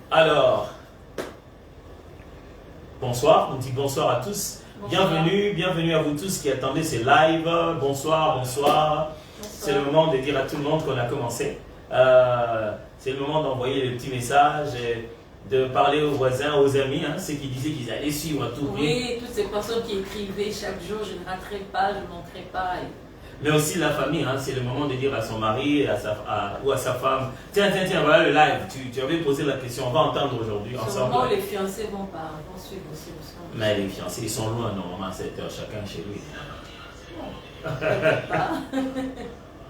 Alors, bonsoir, on dit bonsoir à tous. Bonsoir. Bienvenue à vous tous qui attendez ces lives. Bonsoir. C'est le moment de dire à tout le monde qu'on a commencé. C'est le moment d'envoyer les petits messages, et de parler aux voisins, aux amis, ceux qui disaient qu'ils allaient suivre tout. Oui, toutes ces personnes qui écrivaient chaque jour, je ne raterai pas, je ne manquerai pas. Mais aussi la famille, c'est le moment de dire à son mari ou à sa femme, tiens, voilà le live, tu avais posé la question, on va entendre aujourd'hui ensemble. Souvent, les fiancés vont suivre aussi. Mais les fiancés, ils sont loin normalement à 7 heures, chacun chez lui. Peut-être pas.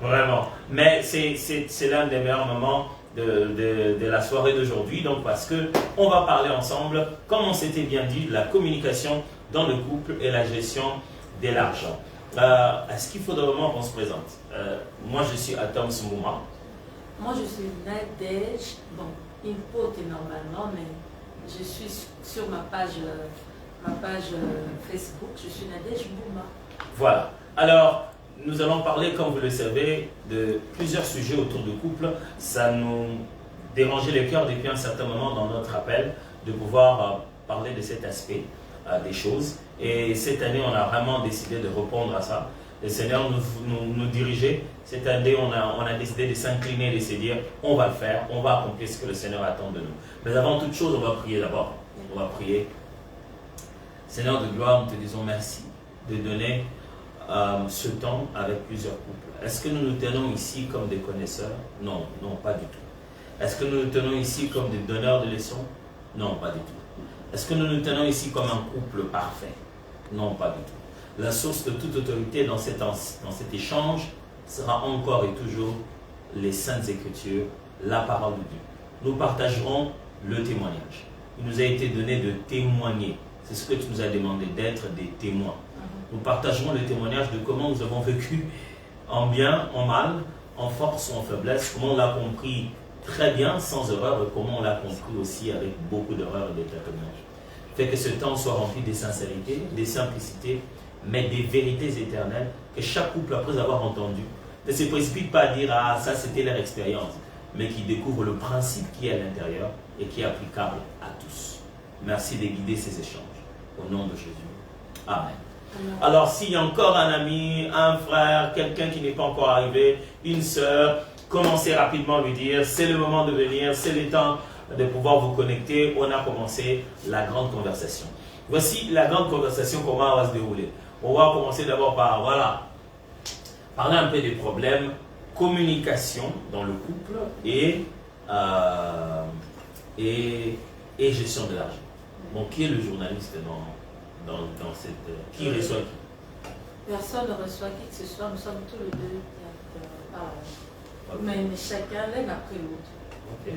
Vraiment. Mais c'est l'un des meilleurs moments de la soirée d'aujourd'hui, donc parce qu'on va parler ensemble, comme on s'était bien dit, de la communication dans le couple et la gestion de l'argent. Est-ce qu'il faudrait vraiment qu'on se présente? Moi, je suis Atom Smouma. Moi, je suis Nadège. Bon, Input normalement, mais je suis sur ma page Facebook. Je suis Nadège Bouma. Voilà. Alors, nous allons parler, comme vous le savez, de plusieurs sujets autour du couple. Ça nous dérangeait le cœur depuis un certain moment dans notre appel de pouvoir parler de cet aspect des choses. Et cette année, on a vraiment décidé de répondre à ça. Le Seigneur nous dirigeait. Cette année, on a décidé de s'incliner, de se dire, on va le faire, on va accomplir ce que le Seigneur attend de nous. Mais avant toute chose, on va prier d'abord. On va prier. Seigneur de gloire, nous te disons merci de donner ce temps avec plusieurs couples. Est-ce que nous nous tenons ici comme des connaisseurs? Non, pas du tout. Est-ce que nous nous tenons ici comme des donneurs de leçons? Non, pas du tout. Est-ce que nous nous tenons ici comme un couple parfait? Non, pas du tout. La source de toute autorité dans cet échange sera encore et toujours les Saintes Écritures, la parole de Dieu. Nous partagerons le témoignage. Il nous a été donné de témoigner. C'est ce que tu nous as demandé, d'être des témoins. Nous partagerons le témoignage de comment nous avons vécu en bien, en mal, en force ou en faiblesse, comment on l'a compris très bien, sans erreur, et comment on l'a compris aussi avec beaucoup d'erreurs et d'éternage. Fait que ce temps soit rempli de sincérité, de simplicité, mais des vérités éternelles que chaque couple, après avoir entendu, ne se précipite pas à dire « Ah, ça c'était leur expérience », mais qui découvre le principe qui est à l'intérieur et qui est applicable à tous. Merci de guider ces échanges. Au nom de Jésus. Amen. Alors, s'il y a encore un ami, un frère, quelqu'un qui n'est pas encore arrivé, une sœur, commencez rapidement à lui dire, c'est le moment de venir, c'est le temps de pouvoir vous connecter. On a commencé la grande conversation. Voici la grande conversation, comment elle va se dérouler. On va commencer d'abord par, parler un peu des problèmes, communication dans le couple et gestion de l'argent. Bon, qui est le journaliste dans cette... Qui reçoit qui? Personne ne reçoit qui que ce soit, nous sommes tous les deux directeurs. Okay. Mais chacun l'un après l'autre. Ok.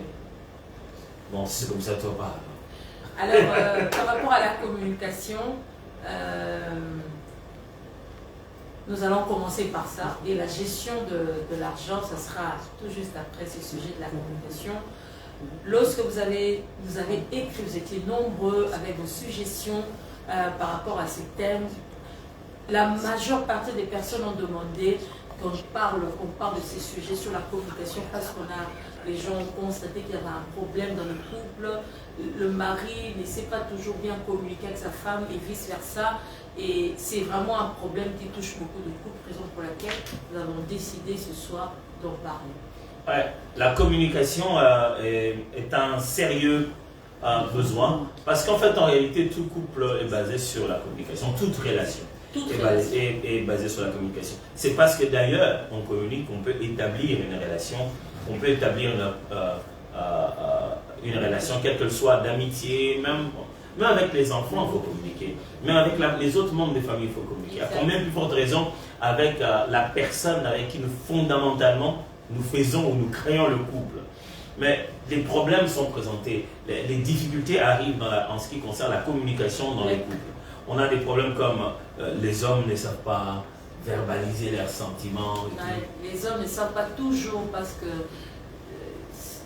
Bon, si c'est comme ça, toi pas. Alors, par rapport à la communication, nous allons commencer par ça. Et la gestion de l'argent, ça sera tout juste après ce sujet de la communication. Lorsque vous avez écrit, vous étiez nombreux avec vos suggestions par rapport à ces thèmes. La majeure partie des personnes ont demandé qu'on parle de ces sujets sur la communication parce les gens ont constaté qu'il y avait un problème dans le couple. Le mari ne sait pas toujours bien communiquer avec sa femme et vice-versa. Et c'est vraiment un problème qui touche beaucoup de couples, raison pour laquelle nous avons décidé ce soir d'en parler. Ouais, la communication est un sérieux besoin parce qu'en fait, en réalité, tout couple est basé sur la communication, toute relation. Est basée sur la communication. C'est parce que d'ailleurs, on communique, on peut établir une relation, on peut établir une relation, quelle qu'elle soit, d'amitié, même avec les enfants, il faut communiquer. Même avec les autres membres des familles, il faut communiquer. À même plus forte raison, avec la personne avec qui fondamentalement, nous faisons ou nous créons le couple. Mais les problèmes sont présentés, les difficultés arrivent en ce qui concerne la communication dans les couples. On a des problèmes comme les hommes ne savent pas verbaliser leurs sentiments. Les hommes ne savent pas toujours parce que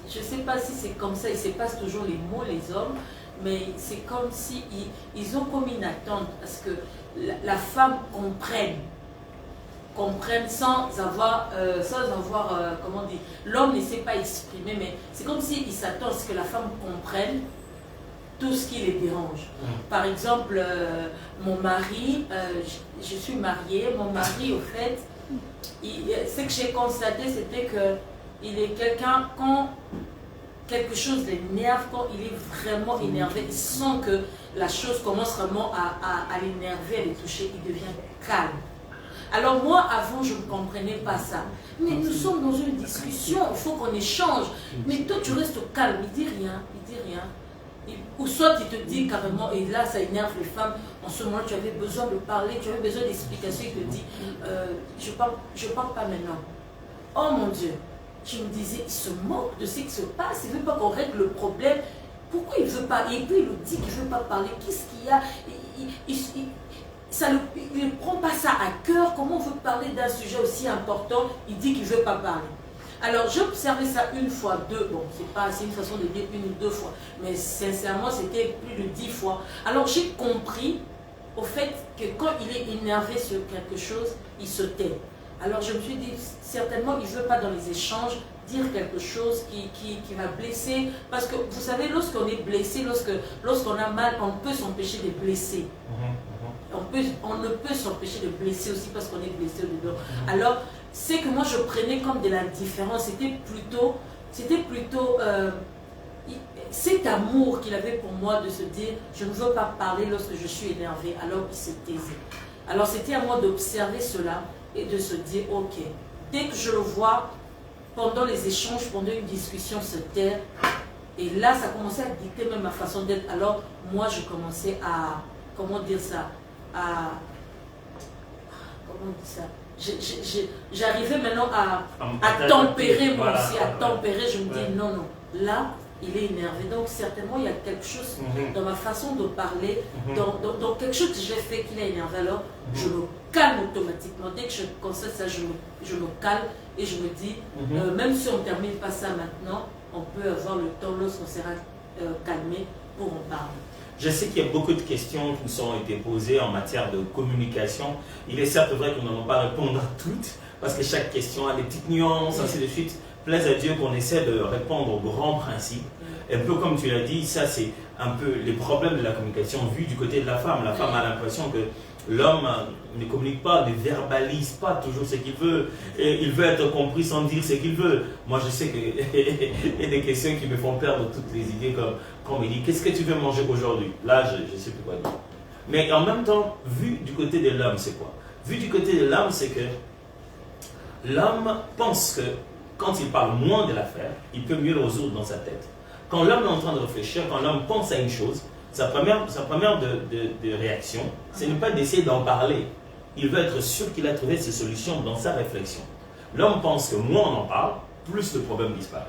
je ne sais pas si c'est comme ça, ils se passent toujours les mots, les hommes, mais c'est comme si ils ont comme une attente parce que la femme comprennent sans avoir, comment dire, l'homme ne sait pas exprimer, mais c'est comme s'il s'attend à ce que la femme comprenne tout ce qui les dérange. Par exemple, mon mari, je suis mariée, mon mari, au fait, ce que j'ai constaté, c'était qu'il est quelqu'un, quand quelque chose l'énerve, quand il est vraiment énervé, il sent que la chose commence vraiment à l'énerver, à les toucher, il devient calme. Alors moi, avant, je ne comprenais pas ça. Mais nous sommes dans une discussion, il faut qu'on échange. Mais toi, tu restes calme, il dit rien, il dit rien. Ou soit il te dit carrément, et là ça énerve les femmes, en ce moment tu avais besoin de parler, tu avais besoin d'explications, il te dit, je parle pas maintenant. Oh mon Dieu, je me disais, il se moque de ce qui se passe, il ne veut pas qu'on règle le problème. Pourquoi il ne veut pas? Et puis il nous dit qu'il ne veut pas parler, qu'est-ce qu'il y a? Il ne prend pas ça à cœur, comment on veut parler d'un sujet aussi important, il dit qu'il ne veut pas parler. Alors, j'ai observé ça une fois, deux, bon, c'est une façon de dire une ou deux fois, mais sincèrement, c'était plus de 10 fois. Alors, j'ai compris, au fait, que quand il est énervé sur quelque chose, il se tait. Alors, je me suis dit, certainement, il ne veut pas dans les échanges dire quelque chose qui va blesser, parce que, vous savez, lorsqu'on est blessé, lorsqu'on a mal, on peut s'empêcher de blesser. On ne peut s'empêcher de blesser aussi parce qu'on est blessé au dedans. Alors, c'est que moi je prenais comme de l'indifférence, c'était plutôt cet amour qu'il avait pour moi de se dire je ne veux pas parler lorsque je suis énervé, alors il se taisait. Alors c'était à moi d'observer cela et de se dire ok, dès que je le vois pendant les échanges, pendant une discussion se taire, et là ça commençait à dicter même ma façon d'être. Alors moi je commençais à, comment dire ça, comment on dit ça, j'arrivais maintenant à tempérer moi aussi, à tempérer, je me dis non, là, il est énervé, donc certainement il y a quelque chose dans ma façon de parler, dans quelque chose que j'ai fait qu'il est énervé, alors je me calme automatiquement, dès que je constate ça, je me calme et je me dis, même si on ne termine pas ça maintenant, on peut avoir le temps lorsqu'on sera calmé pour en parler. Je sais qu'il y a beaucoup de questions qui nous ont été posées en matière de communication. Il est certes vrai qu'on n'en va pas répondre à toutes, parce que chaque question a des petites nuances, ainsi de suite. Plaise à Dieu qu'on essaie de répondre aux grands principes. Un peu comme tu l'as dit, ça c'est un peu les problèmes de la communication vus du côté de la femme. La femme a l'impression que l'homme ne communique pas, ne verbalise pas toujours ce qu'il veut. Et il veut être compris sans dire ce qu'il veut. Moi, je sais qu'il y a des questions qui me font perdre toutes les idées, comme quand on me dit « Qu'est-ce que tu veux manger aujourd'hui ?» Là, je ne sais plus quoi dire. Mais en même temps, vu du côté de l'homme, c'est quoi? Vu du côté de l'homme, c'est que l'homme pense que quand il parle moins de l'affaire, il peut mieux le résoudre dans sa tête. Quand l'homme est en train de réfléchir, quand l'homme pense à une chose, sa première de réaction, c'est ne pas d'essayer d'en parler. Il veut être sûr qu'il a trouvé ses solutions dans sa réflexion. L'homme pense que moins on en parle, plus le problème disparaît.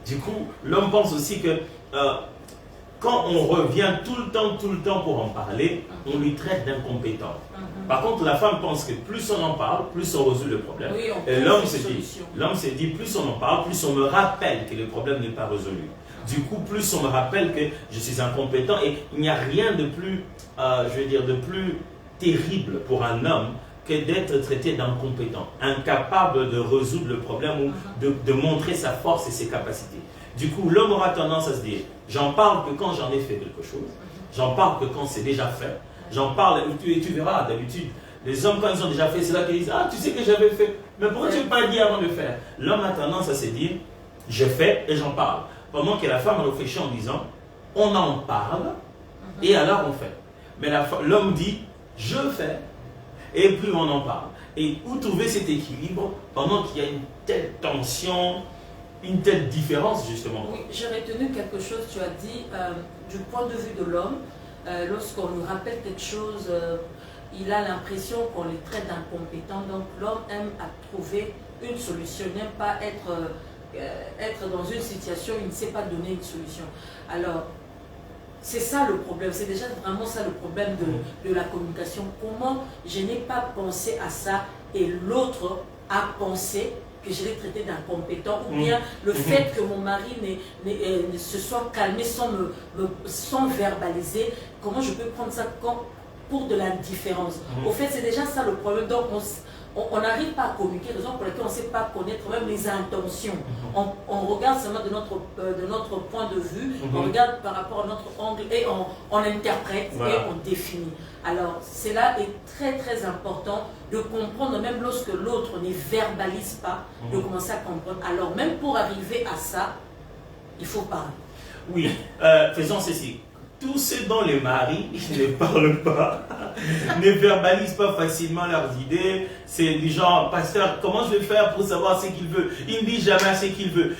Du coup, l'homme pense aussi que quand on revient tout le temps pour en parler, on lui traite d'incompétent. Par contre, la femme pense que plus on en parle, plus on résout le problème. Oui, et l'homme se dit, plus on en parle, plus on me rappelle que le problème n'est pas résolu. Du coup, plus on me rappelle que je suis incompétent, et il n'y a rien de plus, de plus terrible pour un homme que d'être traité d'incompétent, incapable de résoudre le problème ou de montrer sa force et ses capacités. Du coup, l'homme aura tendance à se dire, j'en parle que quand j'en ai fait quelque chose, j'en parle que quand c'est déjà fait, j'en parle, et tu verras d'habitude, les hommes quand ils ont déjà fait, c'est là qu'ils disent, ah tu sais que j'avais fait, mais pourquoi tu ne veux pas dire avant de faire? L'homme a tendance à se dire, je fais et j'en parle. Pendant que la femme réfléchit en disant, on en parle et alors on fait. Mais l'homme dit, je fais et puis on en parle. Et où trouver cet équilibre pendant qu'il y a une telle tension, une telle différence justement? Oui, j'ai retenu quelque chose, tu as dit, du point de vue de l'homme, lorsqu'on lui rappelle quelque chose, il a l'impression qu'on les traite d'incompétents. Donc l'homme aime à trouver une solution, n'aime pas être dans une situation où il ne sait pas donner une solution. Alors, c'est ça le problème, c'est déjà vraiment ça le problème de la communication. Comment je n'ai pas pensé à ça et l'autre a pensé que je l'ai traité d'incompétent, ou bien le fait que mon mari ne se soit calmé sans verbaliser, comment je peux prendre ça pour de l'indifférence. Au fait, c'est déjà ça le problème. Donc, on n'arrive pas à communiquer, raison pour laquelle on ne sait pas connaître même les intentions. On regarde seulement de notre point de vue, on regarde par rapport à notre angle et on interprète et on définit. Alors, cela est très très important de comprendre, même lorsque l'autre ne verbalise pas, de commencer à comprendre. Alors, même pour arriver à ça, il faut parler. Oui, faisons ceci. Tous ceux dont les maris ne parlent pas, ne verbalisent pas facilement leurs idées, c'est du genre, pasteur, comment je vais faire pour savoir ce qu'il veut? Il ne dit jamais ce qu'il veut.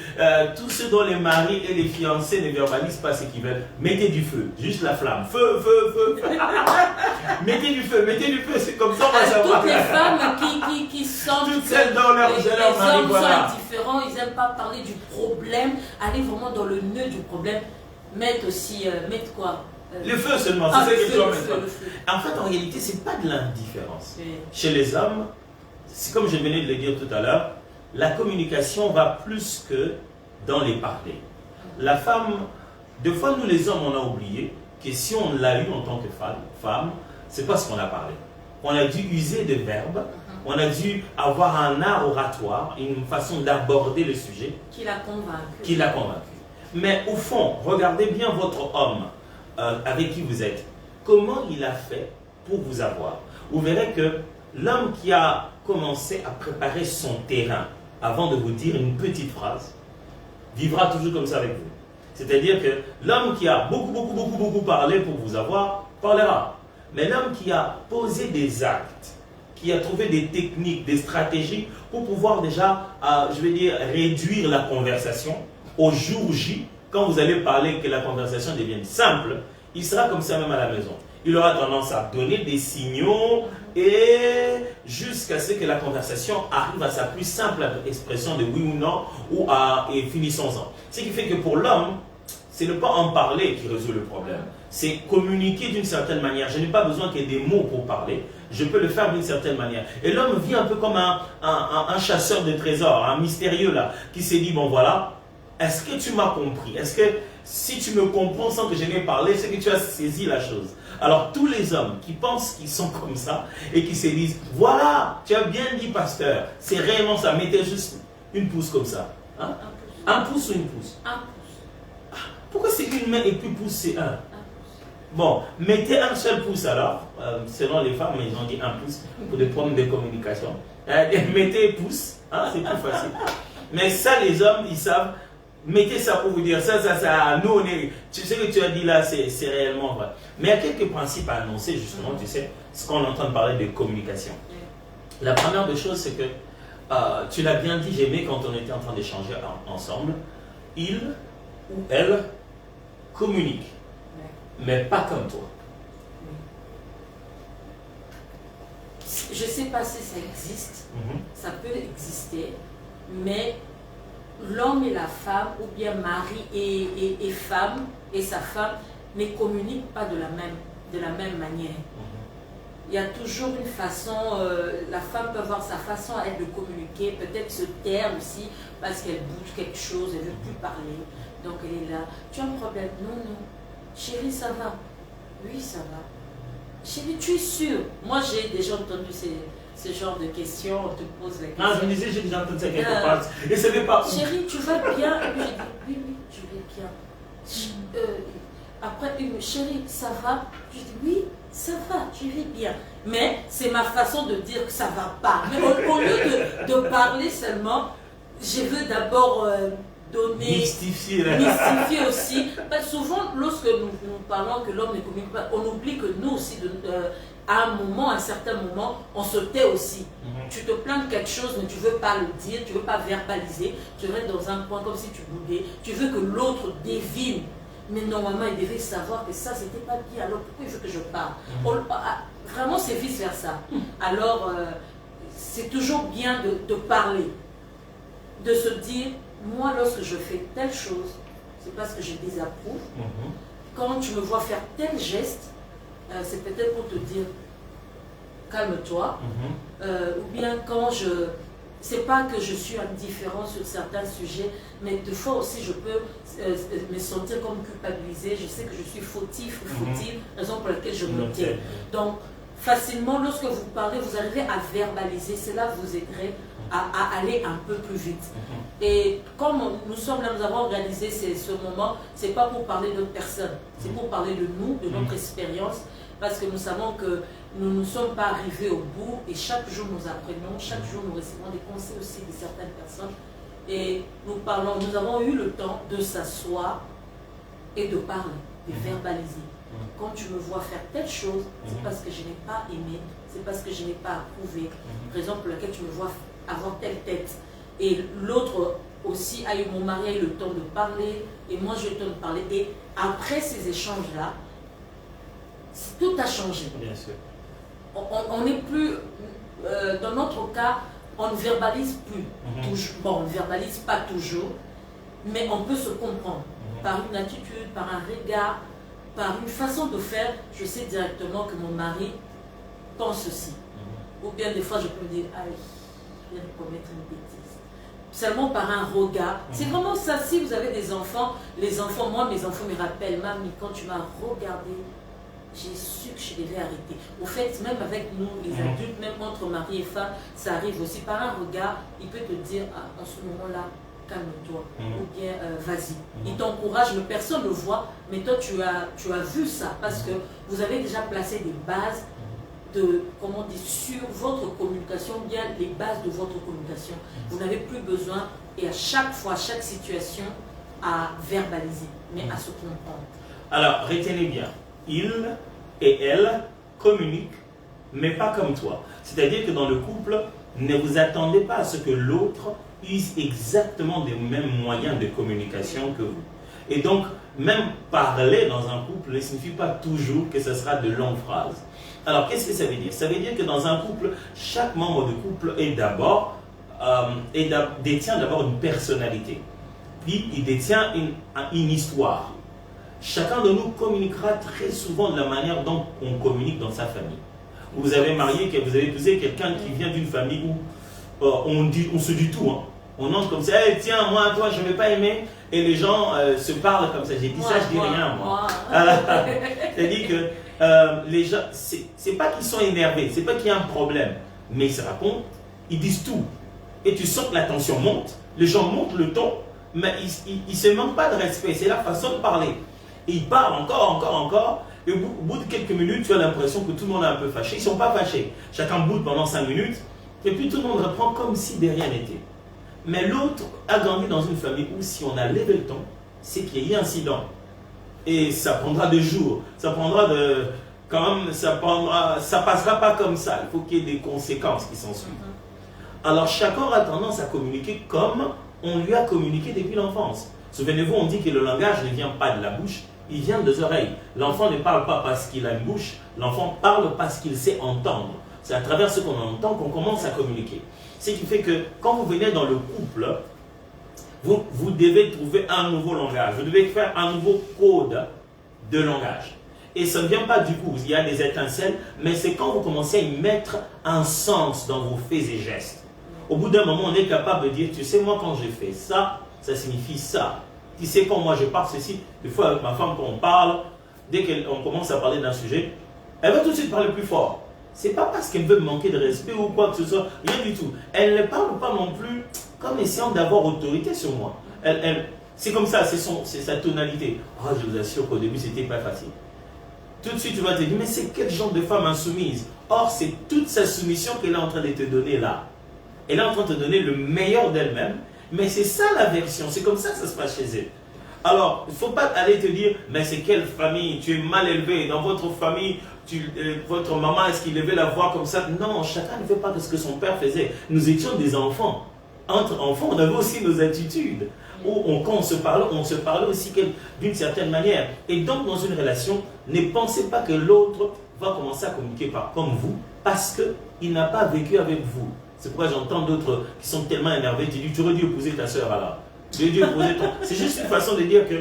Tous ceux dont les maris et les fiancés ne verbalisent pas ce qu'ils veulent, mettez du feu, juste la flamme. Feu, feu, feu. mettez du feu, c'est comme ça on va savoir. Toutes les femmes qui sentent toutes celles dont leur les mari, hommes voilà. sont indifférents, ils n'aiment pas parler du problème, aller vraiment dans le nœud du problème. Mettre aussi, mettre quoi Le feu seulement, c'est ce que tu vas mettre. En fait, en réalité, ce n'est pas de l'indifférence. Chez les hommes, c'est comme je venais de le dire tout à l'heure, la communication va plus que dans les parler. La femme, des fois, nous les hommes, on a oublié que si on l'a eu en tant que femme, c'est parce qu'on a parlé. On a dû user de verbes, on a dû avoir un art oratoire, une façon d'aborder le sujet. Qui l'a convaincu. Mais au fond, regardez bien votre homme avec qui vous êtes. Comment il a fait pour vous avoir? Vous verrez que l'homme qui a commencé à préparer son terrain avant de vous dire une petite phrase, vivra toujours comme ça avec vous. C'est-à-dire que l'homme qui a beaucoup parlé pour vous avoir, parlera. Mais l'homme qui a posé des actes, qui a trouvé des techniques, des stratégies pour pouvoir déjà, réduire la conversation, au jour J, quand vous allez parler, que la conversation devienne simple, il sera comme ça même à la maison. Il aura tendance à donner des signaux et jusqu'à ce que la conversation arrive à sa plus simple expression de oui ou non et finissons-en. Ce qui fait que pour l'homme, ce n'est pas en parler qui résout le problème, c'est communiquer d'une certaine manière. Je n'ai pas besoin qu'il y ait des mots pour parler, je peux le faire d'une certaine manière. Et l'homme vit un peu comme un chasseur de trésors, un mystérieux là, qui s'est dit, bon voilà, est-ce que tu m'as compris? Est-ce que si tu me comprends sans que je n'ai parlé, c'est que tu as saisi la chose? Alors tous les hommes qui pensent qu'ils sont comme ça et qui se disent, voilà, tu as bien dit pasteur, c'est réellement ça, mettez juste une pouce comme ça. Hein? Un pouce ou une pouce? Un pouce. Pourquoi c'est une main et puis pouce c'est un? Bon, mettez un seul pouce alors, selon les femmes, ils ont dit un pouce pour des problèmes de communication. Mettez pouce, hein, c'est plus facile. Mais ça les hommes, ils savent. Mettez ça pour vous dire, ça, nous on est, tu sais que tu as dit là, c'est réellement vrai. Mais il y a quelques principes à annoncer justement, tu sais, ce qu'on entend parler de communication. La première des choses, c'est que, tu l'as bien dit, j'aimais quand on était en train d'échanger ensemble, il ou elle communique, mais pas comme toi. Je ne sais pas si ça existe, ça peut exister, mais l'homme et la femme, ou bien mari et femme, et sa femme, ne communiquent pas de la même manière. Il y a toujours une façon, la femme peut avoir sa façon à elle de communiquer, peut-être se taire aussi, parce qu'elle bouge quelque chose, elle ne veut plus parler. Donc elle est là, tu as un problème? Non, non. Chérie, ça va? Oui, ça va. Chérie, tu es sûre? Moi, j'ai déjà entendu ce genre de questions, on te pose la question. Ah, je me disais, j'ai déjà entendu ça quelque part. Et ce n'est pas. Chérie, tu vas bien? Et puis j'ai dit, oui, je vais bien. Après, chérie, ça va? Je dis, oui, ça va, je vais bien. Mais c'est ma façon de dire que ça ne va pas. Mais au lieu de parler seulement, je veux d'abord donner, mystifier aussi. Parce que souvent, lorsque nous parlons que l'homme ne communique pas, on oublie que nous aussi, à un certain moment, on se tait aussi. Tu te plains de quelque chose, mais tu ne veux pas le dire, tu ne veux pas verbaliser, tu restes dans un coin comme si tu boudais, tu veux que l'autre devine. Mais normalement, il devait savoir que ça, c'était pas bien. Alors pourquoi il veut que je parle? Vraiment, c'est vice-versa. Alors, c'est toujours bien de parler, de se dire, moi, lorsque je fais telle chose, c'est parce que je désapprouve. Quand tu me vois faire tel geste, c'est peut-être pour te dire, calme-toi. Ou bien quand c'est pas que je suis indifférent sur certains sujets, mais des fois aussi je peux me sentir comme culpabilisée. Je sais que je suis fautif ou fautive, raison pour laquelle je me tais. Donc, facilement, lorsque vous parlez, vous arrivez à verbaliser. Cela vous aiderait à aller un peu plus vite. Et comme nous sommes là, nous avons organisé ce moment, ce n'est pas pour parler d'autres personnes, c'est pour parler de nous, de notre expérience, parce que nous savons que nous ne sommes pas arrivés au bout et chaque jour nous apprenons, chaque jour nous recevons des conseils aussi de certaines personnes. Et nous avons eu le temps de s'asseoir et de parler, de verbaliser. Quand tu me vois faire telle chose, c'est parce que je n'ai pas aimé, c'est parce que je n'ai pas approuvé, raison pour laquelle tu me vois avoir telle tête. Et l'autre aussi a eu, mon mari a eu le temps de parler, et moi j'ai eu le temps de parler. Et après ces échanges-là, tout a changé. Bien sûr. On n'est plus, dans notre cas, on ne verbalise plus. Bon, on ne verbalise pas toujours, mais on peut se comprendre par une attitude, par un regard, par une façon de faire. Je sais directement que mon mari pense ceci. Ou bien des fois je peux me dire, ah, je viens de commettre une bêtise. Seulement par un regard. C'est vraiment ça. Si vous avez des enfants, les enfants, moi mes enfants me rappellent, mamie, quand tu m'as regardé, j'ai su que je devais arrêter. Au fait, même avec nous, les adultes, même entre mari et femme, ça arrive aussi. Par un regard, il peut te dire, ah, en ce moment-là, calme-toi, ou bien vas-y. Il t'encourage, mais personne ne le voit, mais toi tu as vu ça, parce que vous avez déjà placé des bases de, comment on dit, sur votre communication, bien les bases de votre communication. Vous n'avez plus besoin, et à chaque fois, à chaque situation, à verbaliser, mais à se comprendre. Alors, retenez bien, il et elle communiquent, mais pas comme toi. C'est-à-dire que dans le couple, ne vous attendez pas à ce que l'autre use exactement des mêmes moyens de communication que vous. Et donc, même parler dans un couple ne signifie pas toujours que ce sera de longues phrases. Alors, qu'est-ce que ça veut dire? Ça veut dire que dans un couple, chaque membre du couple est d'abord, détient d'abord une personnalité. Puis, il détient une histoire. Chacun de nous communiquera très souvent de la manière dont on communique dans sa famille. Vous avez marié, vous avez épousé quelqu'un qui vient d'une famille où on se dit tout. Hein. On entre comme ça, hey, tiens, moi, toi, je ne vais pas aimer. Et les gens se parlent comme ça. J'ai dit ça, je dis rien, moi. C'est-à-dire que les gens, c'est pas qu'ils sont énervés, c'est pas qu'il y a un problème. Mais ils se racontent, ils disent tout. Et tu sens que la tension monte, les gens montent le ton, mais ils ne se manquent pas de respect. C'est la façon de parler. Et ils parlent encore. Et au bout de quelques minutes, tu as l'impression que tout le monde est un peu fâché. Ils ne sont pas fâchés. Chacun boude pendant 5 minutes. Et puis tout le monde reprend comme si de rien n'était. Mais l'autre a grandi dans une famille où si on a levé le ton, c'est qu'il y a eu incident. Et ça prendra des jours. Ça prendra de... Quand même, ça passera pas comme ça. Il faut qu'il y ait des conséquences qui s'en suivent. Alors chacun a tendance à communiquer comme on lui a communiqué depuis l'enfance. Souvenez-vous, on dit que le langage ne vient pas de la bouche, il vient des oreilles. L'enfant ne parle pas parce qu'il a une bouche, l'enfant parle parce qu'il sait entendre. C'est à travers ce qu'on entend qu'on commence à communiquer. Ce qui fait que quand vous venez dans le couple, vous devez trouver un nouveau langage. Vous devez faire un nouveau code de langage. Et ça ne vient pas du coup, il y a des étincelles, mais c'est quand vous commencez à y mettre un sens dans vos faits et gestes. Au bout d'un moment, on est capable de dire, tu sais, moi quand j'ai fait ça, ça signifie ça. Tu sais, quand moi je parle ceci, des fois avec ma femme, quand on parle, dès qu'on commence à parler d'un sujet, elle va tout de suite parler plus fort. C'est pas parce qu'elle veut me manquer de respect ou quoi que ce soit, rien du tout. Elle ne parle pas non plus comme essayant d'avoir autorité sur moi. C'est comme ça, c'est sa tonalité. Oh, je vous assure qu'au début, c'était pas facile. Tout de suite, tu vas te dire, mais c'est quel genre de femme insoumise? Or, c'est toute sa soumission qu'elle est en train de te donner là. Elle est en train de te donner le meilleur d'elle-même, mais c'est ça la version, c'est comme ça que ça se passe chez elle. Alors, il ne faut pas aller te dire, mais c'est quelle famille, tu es mal élevé, dans votre famille, votre maman, est-ce qu'il devait la voir comme ça? Non, chacun ne fait pas de ce que son père faisait. Nous étions des enfants. Entre enfants, on avait aussi nos attitudes. Quand on se parlait aussi d'une certaine manière. Et donc, dans une relation, ne pensez pas que l'autre va commencer à communiquer comme vous, parce qu'il n'a pas vécu avec vous. C'est pourquoi j'entends d'autres qui sont tellement énervés, tu dis, tu aurais dû épouser ta soeur alors. Tu aurais dû épouser ton... C'est juste une façon de dire que,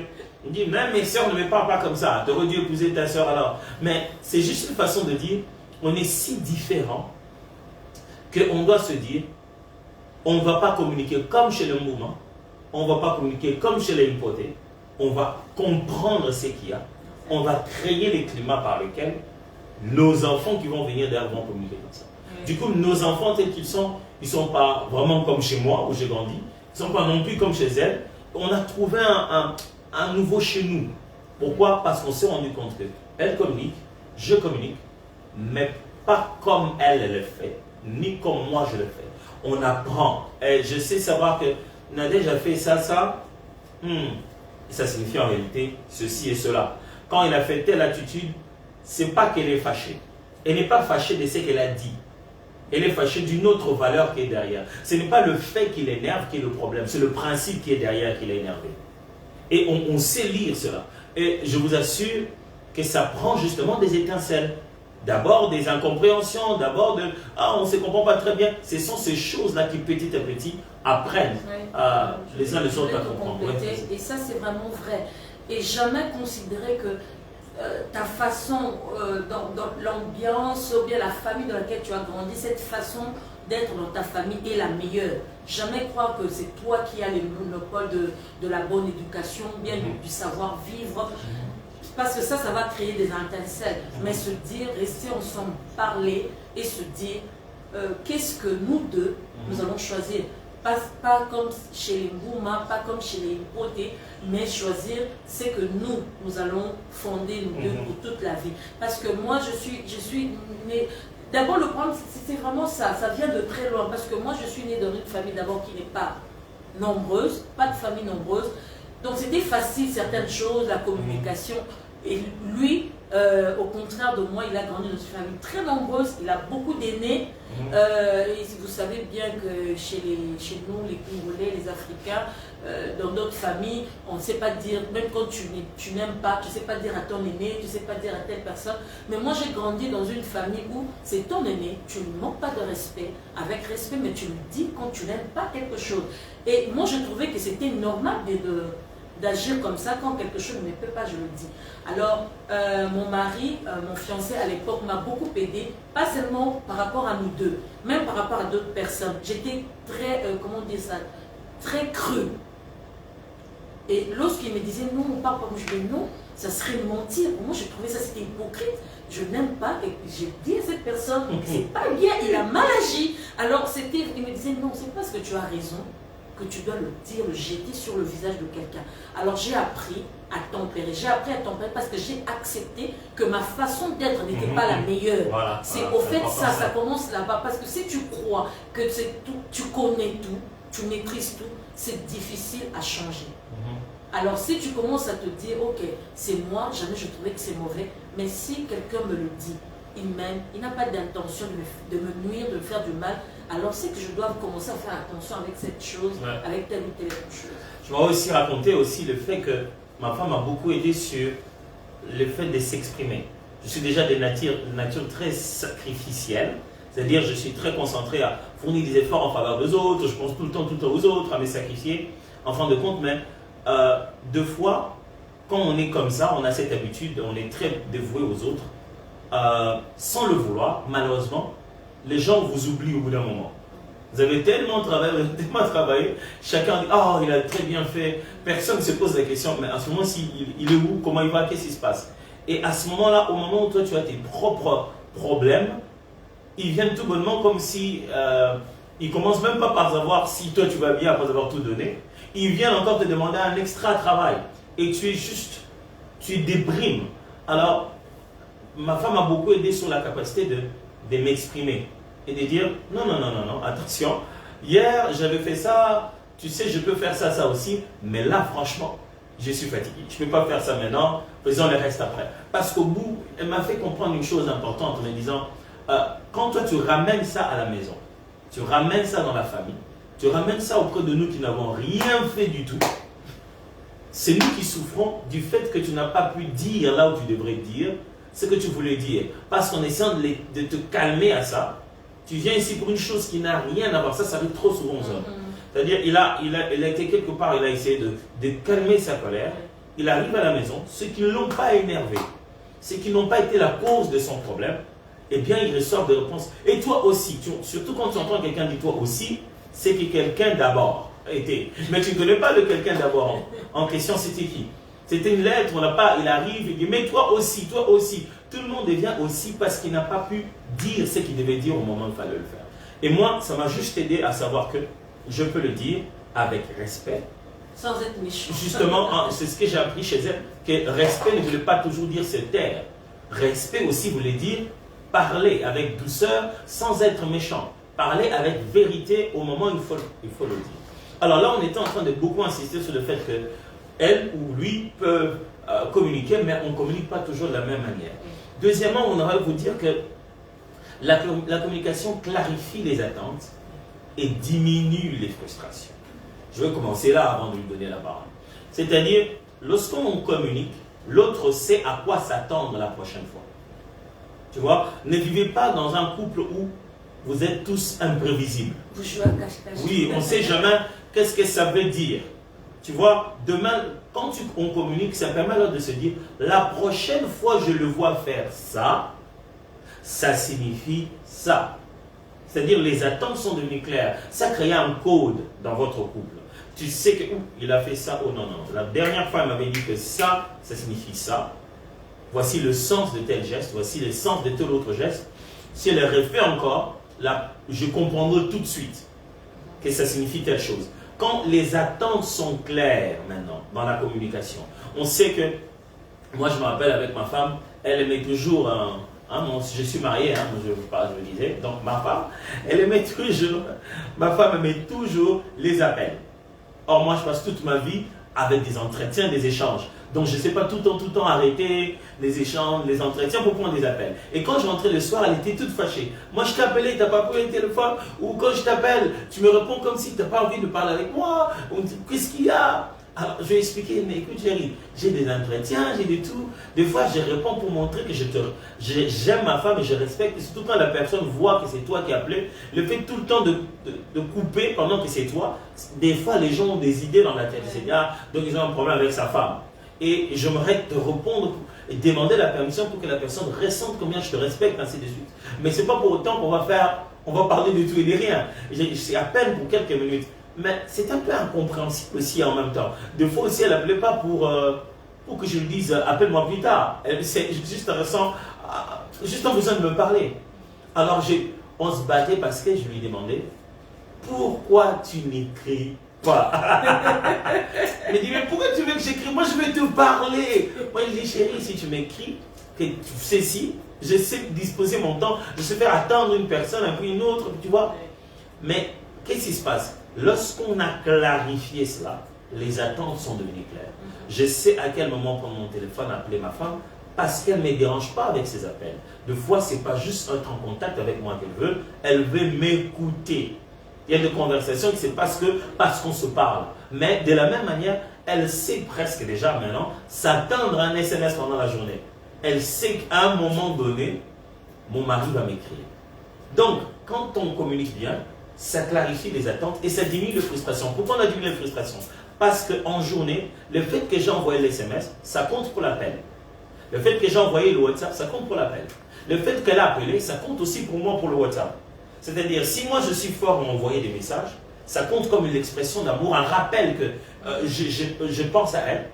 on dit, même mes soeurs ne me parlent pas comme ça, tu aurais dû épouser ta soeur alors. Mais c'est juste une façon de dire, on est si différents qu'on doit se dire, on ne va pas communiquer comme chez le mouvement, on ne va pas communiquer comme chez les hypothèses, on va comprendre ce qu'il y a, on va créer les climats par lesquels nos enfants qui vont venir derrière vont communiquer comme ça. Du coup, nos enfants tels qu'ils sont, ils ne sont pas vraiment comme chez moi, où j'ai grandi. Ils ne sont pas non plus comme chez elle. On a trouvé un nouveau chez nous. Pourquoi? Parce qu'on s'est rendu compte qu'elle communique, je communique, mais pas comme elle le fait, ni comme moi je le fais. On apprend. Et je sais savoir que Nadège a fait ça. Ça signifie en réalité ceci et cela. Quand il a fait telle attitude, ce n'est pas qu'elle est fâchée. Elle n'est pas fâchée de ce qu'elle a dit. Elle est fâchée d'une autre valeur qui est derrière. Ce n'est pas le fait qui l'énerve qui est le problème, c'est le principe qui est derrière qui l'a énervé. Et on sait lire cela. Et je vous assure que ça prend justement des étincelles. D'abord des incompréhensions, d'abord de « ah, on ne se comprend pas très bien ». Ce sont ces choses-là qui petit à petit apprennent les uns les autres à comprendre. Et ça, c'est vraiment vrai. Et jamais considérer que ta façon, dans l'ambiance ou bien la famille dans laquelle tu as grandi, cette façon d'être dans ta famille est la meilleure. Jamais croire que c'est toi qui as le monopole de la bonne éducation, bien du savoir-vivre. Parce que ça va créer des étincelles. Mais se dire, rester ensemble, parler et se dire qu'est-ce que nous deux, nous allons choisir. Pas comme chez les Ngouma, pas comme chez les Poté, mais choisir ce que nous allons fonder nous deux pour toute la vie. Parce que moi, je suis née. D'abord, le problème, c'est vraiment ça vient de très loin. Parce que moi, je suis née dans une famille d'abord qui n'est pas nombreuse, pas de famille nombreuse. Donc, c'était facile certaines choses, la communication. Et lui, au contraire de moi, il a grandi dans une famille très nombreuse, il a beaucoup d'aînés. Et vous savez bien que chez nous, les Congolais, les Africains, dans d'autres familles, on ne sait pas dire, même quand tu n'aimes pas, tu ne sais pas dire à ton aîné, tu ne sais pas dire à telle personne. Mais moi, j'ai grandi dans une famille où c'est ton aîné, tu ne manques pas de respect, avec respect, mais tu le dis quand tu n'aimes pas quelque chose. Et moi, je trouvais que c'était normal d'agir comme ça quand quelque chose ne me plaît pas, je le dis. Alors, mon mari, mon fiancé à l'époque m'a beaucoup aidé, pas seulement par rapport à nous deux, même par rapport à d'autres personnes. J'étais très, comment dire ça, très crue. Et lorsqu'il me disait non, on parle comme je dis non, ça serait mentir. Pour moi, je trouvais ça c'était hypocrite. Je n'aime pas, et j'ai dit à cette personne, c'est pas bien, il a mal agi. Alors, il me disait non, c'est parce que tu as raison que tu dois le dire, le jeter sur le visage de quelqu'un. Alors j'ai appris à tempérer. Parce que j'ai accepté que ma façon d'être n'était pas la meilleure. C'est au fait ça commence là-bas. Parce que si tu crois que tu connais tout, tu maîtrises tout, c'est difficile à changer. Alors si tu commences à te dire, ok, c'est moi, jamais je trouvais que c'est mauvais, mais si quelqu'un me le dit, il m'aime, il n'a pas d'intention de me nuire, de me faire du mal, alors c'est que je dois commencer à faire attention avec cette chose, avec telle ou telle chose. Je m'aurais aussi raconté aussi le fait que ma femme m'a beaucoup aidé sur le fait de s'exprimer. Je suis déjà de nature très sacrificielle, c'est-à-dire je suis très concentré à fournir des efforts en faveur des autres, je pense tout le temps aux autres, à me sacrifier. En fin de compte, mais deux fois, quand on est comme ça, on a cette habitude, on est très dévoué aux autres, sans le vouloir, malheureusement, les gens vous oublient au bout d'un moment. Vous avez tellement travaillé, chacun dit « oh, il a très bien fait ». Personne ne se pose la question, mais à ce moment-ci, il est où, comment il va, qu'est-ce qui se passe? Et à ce moment-là, au moment où toi tu as tes propres problèmes, ils viennent tout bonnement comme si, ils ne commencent même pas par savoir si toi tu vas bien après avoir tout donné. Ils viennent encore te demander un extra travail. Et tu déprimes. Alors, ma femme m'a beaucoup aidé sur la capacité de m'exprimer et de dire non, attention, hier j'avais fait ça, tu sais, je peux faire ça aussi, mais là, franchement, je suis fatigué. Je ne peux pas faire ça maintenant, faisons le reste après. Parce qu'au bout, elle m'a fait comprendre une chose importante en me disant quand toi tu ramènes ça à la maison, tu ramènes ça dans la famille, tu ramènes ça auprès de nous qui n'avons rien fait du tout, c'est nous qui souffrons du fait que tu n'as pas pu dire là où tu devrais dire ce que tu voulais dire. Parce qu'en essayant de te calmer à ça, tu viens ici pour une chose qui n'a rien à voir. Ça arrive trop souvent aux hommes. C'est-à-dire, il a été quelque part, il a essayé de calmer sa colère. Il arrive à la maison, ceux qui ne l'ont pas énervé, ceux qui n'ont pas été la cause de son problème, eh bien, il ressort des réponses. Et toi aussi, surtout quand tu entends quelqu'un dire toi aussi, c'est que quelqu'un d'abord était. Mais tu ne connais pas le quelqu'un d'abord en question, c'était qui? C'était une lettre, il arrive, il dit, mais toi aussi, tout le monde devient aussi parce qu'il n'a pas pu dire ce qu'il devait dire au moment où il fallait le faire. Et moi, ça m'a juste aidé à savoir que je peux le dire avec respect. Sans être méchant. Justement, c'est ce que j'ai appris chez elle, que respect ne voulait pas toujours dire se taire. Respect aussi voulait dire parler avec douceur sans être méchant. Parler avec vérité au moment où il faut le dire. Alors là, on était en train de beaucoup insister sur le fait que elle ou lui peuvent communiquer, mais on ne communique pas toujours de la même manière. Deuxièmement, on aurait vous dire que la communication clarifie les attentes et diminue les frustrations. Je vais commencer là avant de lui donner la parole. C'est-à-dire, lorsqu'on communique, l'autre sait à quoi s'attendre la prochaine fois. Tu vois, ne vivez pas dans un couple où vous êtes tous imprévisibles. Vous jouez à cache-cache. Oui, on ne sait jamais qu'est-ce que ça veut dire. Tu vois, demain, quand on communique, ça permet alors de se dire, la prochaine fois je le vois faire ça, ça signifie ça. C'est-à-dire les attentes sont devenues claires. Ça crée un code dans votre couple. Tu sais que il a fait ça, oh non, non. La dernière fois, il m'avait dit que ça signifie ça. Voici le sens de tel geste, voici le sens de tel autre geste. Si elle le refait encore, là, je comprendrai tout de suite que ça signifie telle chose. Quand les attentes sont claires maintenant dans la communication, on sait que, moi je me rappelle avec ma femme, elle aimait toujours, je suis marié, je le disais, donc ma femme, ma femme aimait toujours les appels. Or moi je passe toute ma vie avec des entretiens, des échanges. Donc je ne sais pas tout le temps arrêter les échanges, les entretiens pour prendre des appels. Et quand je rentrais le soir, elle était toute fâchée. Moi je t'appelais, tu n'as pas pris le téléphone. Ou quand je t'appelle, tu me réponds comme si tu n'as pas envie de parler avec moi. On me dit, qu'est-ce qu'il y a? Alors je vais expliquer, mais écoute chérie, j'ai des entretiens, j'ai des tout. Des fois je réponds pour montrer que j'aime ma femme et je respecte. Et surtout quand la personne voit que c'est toi qui as appelé, le fait tout le temps de couper pendant que c'est toi, des fois les gens ont des idées dans la tête. C'est donc ils ont un problème avec sa femme. Et j'aimerais te répondre et demander la permission pour que la personne ressente combien je te respecte, ainsi de suite. Mais ce n'est pas pour autant qu'on va parler de tout et de rien. C'est à peine pour quelques minutes. Mais c'est un peu incompréhensible aussi en même temps. Des fois aussi, elle n'appelait pas pour que je lui dise « appelle-moi plus tard ». C'est juste juste en besoin de me parler. Alors on se battait parce que je lui demandais « pourquoi tu n'écris pas ?» Il me dit « mais pourquoi tu veux que j'écris? Moi je veux te parler ». Moi je dis « chérie, si tu m'écris, que tu sais si, je sais disposer mon temps, je sais faire attendre une personne, puis une autre, tu vois. » Mais qu'est-ce qui se passe? Lorsqu'on a clarifié cela, les attentes sont devenues claires. Je sais à quel moment prendre mon téléphone, appeler ma femme, parce qu'elle ne me dérange pas avec ses appels. Des fois, ce n'est pas juste être en contact avec moi qu'elle veut m'écouter. Il y a des conversations qui se passent parce qu'on se parle. Mais de la même manière, elle sait presque déjà maintenant s'attendre à un SMS pendant la journée. Elle sait qu'à un moment donné, mon mari va m'écrire. Donc, quand on communique bien, ça clarifie les attentes et ça diminue les frustrations. Pourquoi on a diminué les frustrations? Parce qu'en journée, le fait que j'ai envoyé l'SMS, ça compte pour l'appel. Le fait que j'ai envoyé le WhatsApp, ça compte pour l'appel. Le fait qu'elle a appelé, ça compte aussi pour moi pour le WhatsApp. C'est-à-dire, si moi je suis fort à envoyer des messages, ça compte comme une expression d'amour, un rappel que je pense à elle.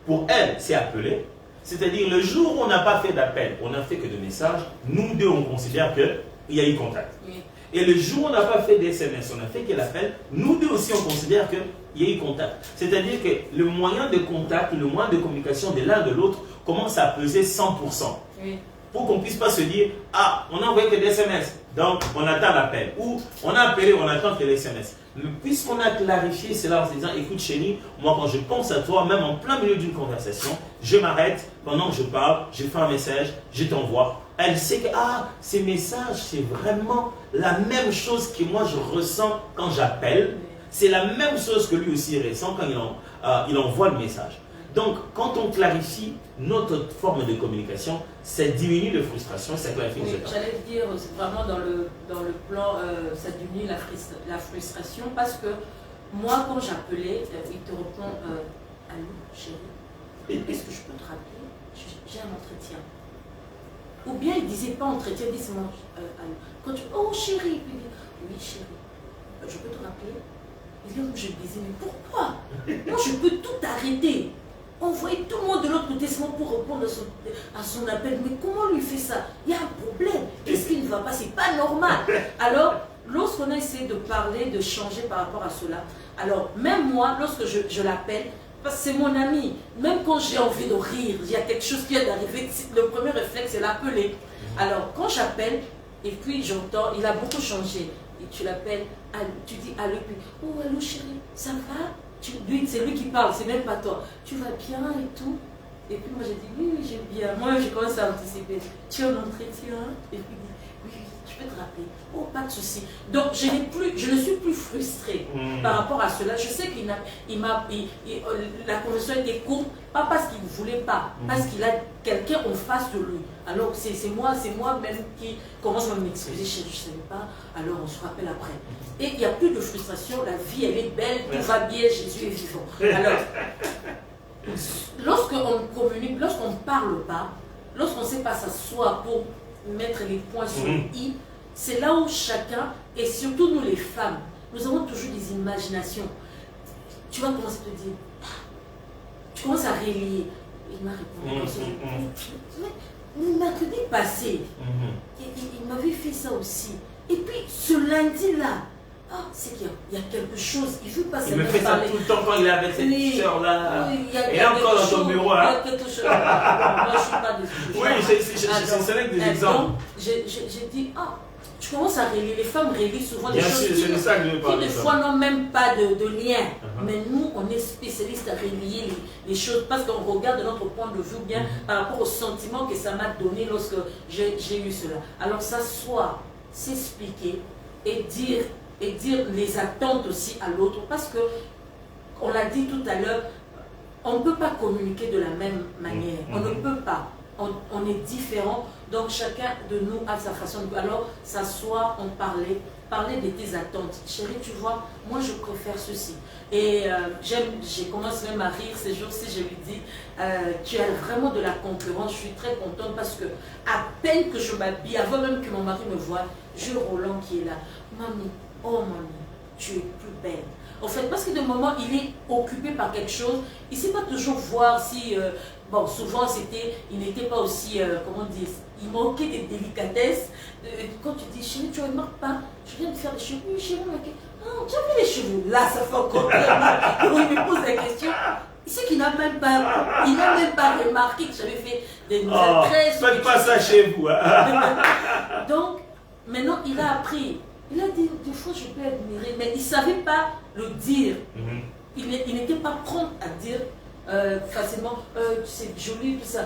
Pour elle, c'est appeler. C'est-à-dire, le jour où on n'a pas fait d'appel, on n'a fait que de messages, nous deux, on considère qu'il y a eu contact. Oui. Et le jour où on n'a pas fait d'SMS, on a fait qu'elle appelle, nous deux aussi, on considère qu'il y a eu contact. C'est-à-dire que le moyen de contact, le moyen de communication de l'un de l'autre commence à peser 100%. Oui. Pour qu'on ne puisse pas se dire, ah, on n'a envoyé que des SMS, donc on attend l'appel. Ou on a appelé, on attend que les SMS. Mais puisqu'on a clarifié cela en se disant, écoute chérie, moi quand je pense à toi, même en plein milieu d'une conversation, je m'arrête, pendant que je parle, je fais un message, je t'envoie. Elle sait que ces messages, c'est vraiment la même chose que moi je ressens quand j'appelle. C'est la même chose que lui aussi ressent quand il envoie le message. Donc, quand on clarifie notre forme de communication, ça diminue les frustrations, ça clarifie les attentes. J'allais te dire, c'est vraiment dans le plan, ça diminue la frustration parce que moi, quand j'appelais, il te répond allô, chérie, est-ce que je peux te rappeler? J'ai un entretien. Ou bien il ne disait pas entretien, il disait quand tu oh chérie, puis il dit oui chérie, je peux te rappeler? Et là je me disais mais pourquoi? Moi je peux tout arrêter. On voyait tout le monde de l'autre côté seulement pour répondre à son appel. Mais comment lui fait ça? Il y a un problème. Qu'est-ce qui ne va pas? C'est pas normal. Alors, lorsqu'on a essayé de parler, de changer par rapport à cela, alors même moi, lorsque je l'appelle, parce que c'est mon ami, même quand j'ai envie de rire, il y a quelque chose qui vient d'arriver, le premier réflexe, c'est l'appeler. Alors, quand j'appelle, et puis j'entends, il a beaucoup changé. Et tu l'appelles, tu dis allô, puis oh allô chérie, ça va? C'est lui qui parle, c'est même pas toi. Tu vas bien et tout? Et puis moi j'ai dit oui, j'aime bien. Moi je commence à anticiper. Tu es en entretien? Et puis oui, je peux te rappeler. Oh, pas de souci. Donc je ne suis plus frustrée par rapport à cela. Je sais la conversation était courte, pas parce qu'il ne voulait pas, parce qu'il a quelqu'un en face de lui. Alors c'est moi-même qui commence à m'excuser, je ne savais pas, alors on se rappelle après. Et il n'y a plus de frustration, la vie elle est belle, tout va bien, Jésus est vivant. Alors, lorsqu'on communique, lorsqu'on ne parle pas, lorsqu'on ne sait pas s'asseoir pour mettre les points sur le i, c'est là où chacun, et surtout nous les femmes, nous avons toujours des imaginations. Tu vas commencer à te dire, tu commences à relier. Il m'a répondu comme ça. Le mercredi passé, il m'avait fait ça aussi. Et puis ce lundi-là, c'est qu'il y a quelque chose, il ne veut pas se Il me fait ça tout le temps quand il est avec cette soeur-là. Et encore dans ton bureau. Il y a quelque chose. Moi, je ne suis pas désolée. Oui, c'est vrai que des exemples. Donc, j'ai dit, tu commences à relier. Les femmes relient souvent des choses qui des fois n'ont même pas de lien. Mais nous, on est spécialistes à relier les choses parce qu'on regarde de notre point de vue bien par rapport au sentiment que ça m'a donné lorsque j'ai eu cela. Alors, s'asseoir, s'expliquer et dire les attentes aussi à l'autre parce que, on l'a dit tout à l'heure, on ne peut pas communiquer de la même manière. On ne peut pas. On est différents. Donc chacun de nous a sa façon de... Alors s'asseoir, en parler de tes attentes. Chérie, tu vois, moi je préfère ceci. Et j'ai commencé même à rire ces jours-ci, je lui dis, tu as vraiment de la concurrence, je suis très contente parce que à peine que je m'habille, avant même que mon mari me voie, j'ai Roland qui est là. Mamie, oh mamie, tu es plus belle. En fait, parce que de moment, il est occupé par quelque chose, il ne sait pas toujours voir si... bon, souvent, il n'était pas aussi, comment dire, il manquait des délicatesses. Quand tu dis, chérie, tu ne remarques pas, je viens de faire des cheveux. Oui, chérie, tu as vu les cheveux? Là, ça fait encore mal. Il me pose la question. Il sait qu'il n'a même pas remarqué que j'avais fait des nouvelles tresses. Faites pas ça chez vous. Donc, maintenant, il a appris. Il a dit, des fois, je peux admirer, mais il ne savait pas le dire. Il n'était pas prompt à dire facilement, c'est joli, tout ça.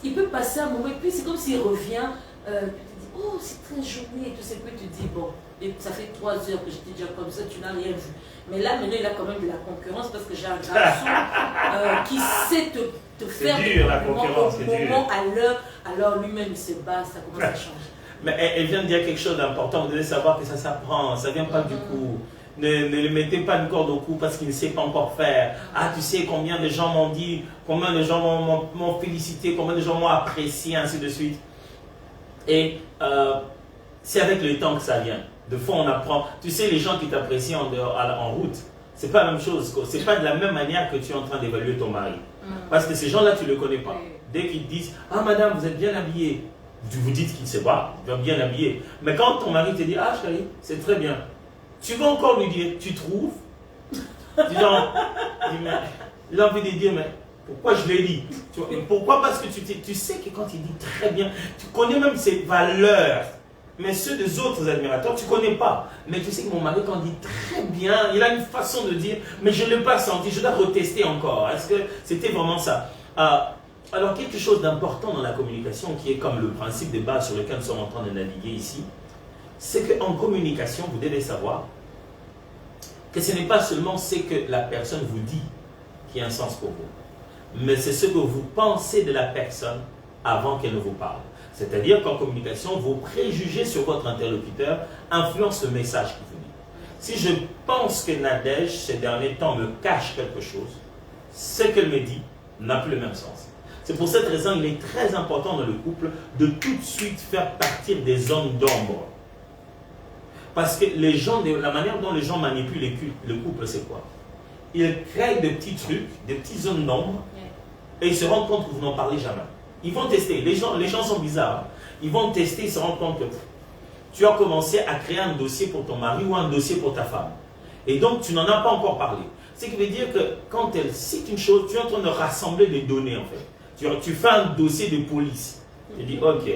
Il peut passer un moment, et puis c'est comme s'il revient, puis tu dis, oh, c'est très joli, et tout ça, puis tu dis, bon, et ça fait 3 heures que j'étais déjà comme ça, tu n'as rien vu. Mais là, maintenant, il a quand même de la concurrence, parce que j'ai un garçon qui sait te faire des compliments au moment, à l'heure, alors lui-même, il se bat, ça commence à changer. Mais elle vient de dire quelque chose d'important, vous devez savoir que ça s'apprend, ça ne vient pas du coup. Ne le mettez pas une corde au cou parce qu'il ne sait pas encore faire. Ah, tu sais combien de gens m'ont dit, combien de gens m'ont félicité, combien de gens m'ont apprécié, ainsi de suite. Et c'est avec le temps que ça vient. De fois, on apprend. Tu sais, les gens qui t'apprécient en route, c'est pas la même chose. C'est pas de la même manière que tu es en train d'évaluer ton mari. Parce que ces gens-là, tu ne le connais pas. Dès qu'ils te disent, ah madame, vous êtes bien habillée. Vous dites qu'il ne sait pas, il va bien habillé. Mais quand ton mari te dit, ah chérie, c'est très bien. Tu vas encore lui dire, tu trouves? Il a envie de dire, mais pourquoi je l'ai dit? Pourquoi? Parce que tu sais que quand il dit très bien, tu connais même ses valeurs. Mais ceux des autres admirateurs, tu ne connais pas. Mais tu sais que mon mari, quand il dit très bien, il a une façon de dire, mais je ne l'ai pas senti, je dois retester encore. Est-ce que c'était vraiment ça? Alors, quelque chose d'important dans la communication, qui est comme le principe de base sur lequel nous sommes en train de naviguer ici, c'est qu'en communication, vous devez savoir que ce n'est pas seulement ce que la personne vous dit qui a un sens pour vous, mais c'est ce que vous pensez de la personne avant qu'elle ne vous parle. C'est-à-dire qu'en communication, vos préjugés sur votre interlocuteur influencent le message qui vous dit. Si je pense que Nadège, ces derniers temps, me cache quelque chose, ce qu'elle me dit n'a plus le même sens. C'est pour cette raison qu'il est très important dans le couple de tout de suite faire partir des zones d'ombre. Parce que la manière dont les gens manipulent le couple, c'est quoi? ils créent des petits trucs, des petites zones d'ombre, et ils se rendent compte que vous n'en parlez jamais. Ils vont tester. Les gens sont bizarres. Hein. Ils vont tester, ils se rendent compte que tu as commencé à créer un dossier pour ton mari ou un dossier pour ta femme. Et donc, tu n'en as pas encore parlé. Ce qui veut dire que quand elle cite une chose, tu es en train de rassembler des données en fait. Tu fais un dossier de police. Tu dis, ok,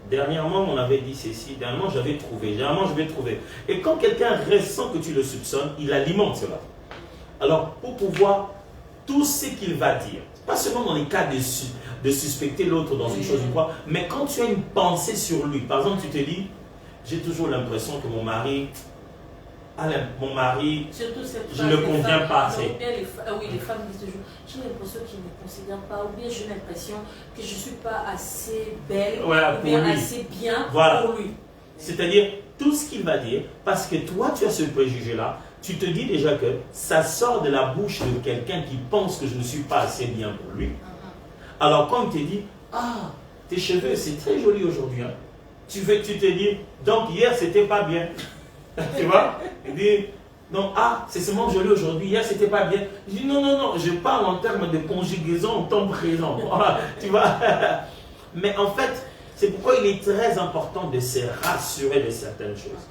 dernièrement on avait dit ceci, dernièrement j'avais trouvé, dernièrement je vais trouver. Et quand quelqu'un ressent que tu le soupçonnes, il alimente cela. Alors, pour pouvoir, tout ce qu'il va dire, pas seulement dans les cas de suspecter l'autre dans une chose ou quoi, mais quand tu as une pensée sur lui, par exemple tu te dis, j'ai toujours l'impression que mon mari, je ne conviens pas assez. Oui, les femmes disent toujours, j'ai l'impression qu'il ne me considère pas, ou bien j'ai l'impression que je ne suis pas assez belle, ou bien assez bien pour lui. C'est-à-dire, tout ce qu'il va dire, parce que toi tu as ce préjugé-là, tu te dis déjà que ça sort de la bouche de quelqu'un qui pense que je ne suis pas assez bien pour lui. Alors quand il te dit, ah, tes cheveux c'est très joli aujourd'hui, hein. Tu te dis, donc hier c'était pas bien. Tu vois? Il dit, non, ah, c'est seulement joli aujourd'hui, hier c'était pas bien. Je dis, non, je parle en termes de conjugaison en temps présent. Voilà, tu vois? Mais en fait, c'est pourquoi il est très important de se rassurer de certaines choses.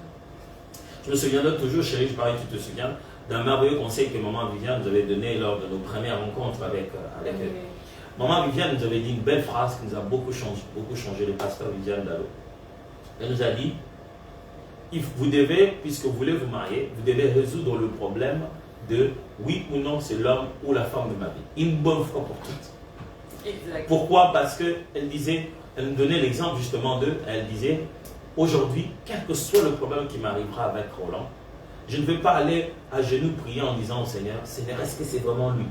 Je me souviendrai toujours, chérie, je parie, tu te souviens, d'un merveilleux conseil que maman Viviane nous avait donné lors de nos premières rencontres avec elle. Maman Viviane nous avait dit une belle phrase qui nous a beaucoup changé, le pasteur Viviane Dallot. Elle nous a dit, vous devez, puisque vous voulez vous marier, vous devez résoudre le problème de oui ou non c'est l'homme ou la femme de ma vie. Une bonne fois pour toutes. Exact. Pourquoi? Parce qu'elle nous donnait l'exemple justement elle disait, aujourd'hui, quel que soit le problème qui m'arrivera avec Roland, je ne vais pas aller à genoux prier en disant au Seigneur, Seigneur, est-ce que c'est vraiment lui?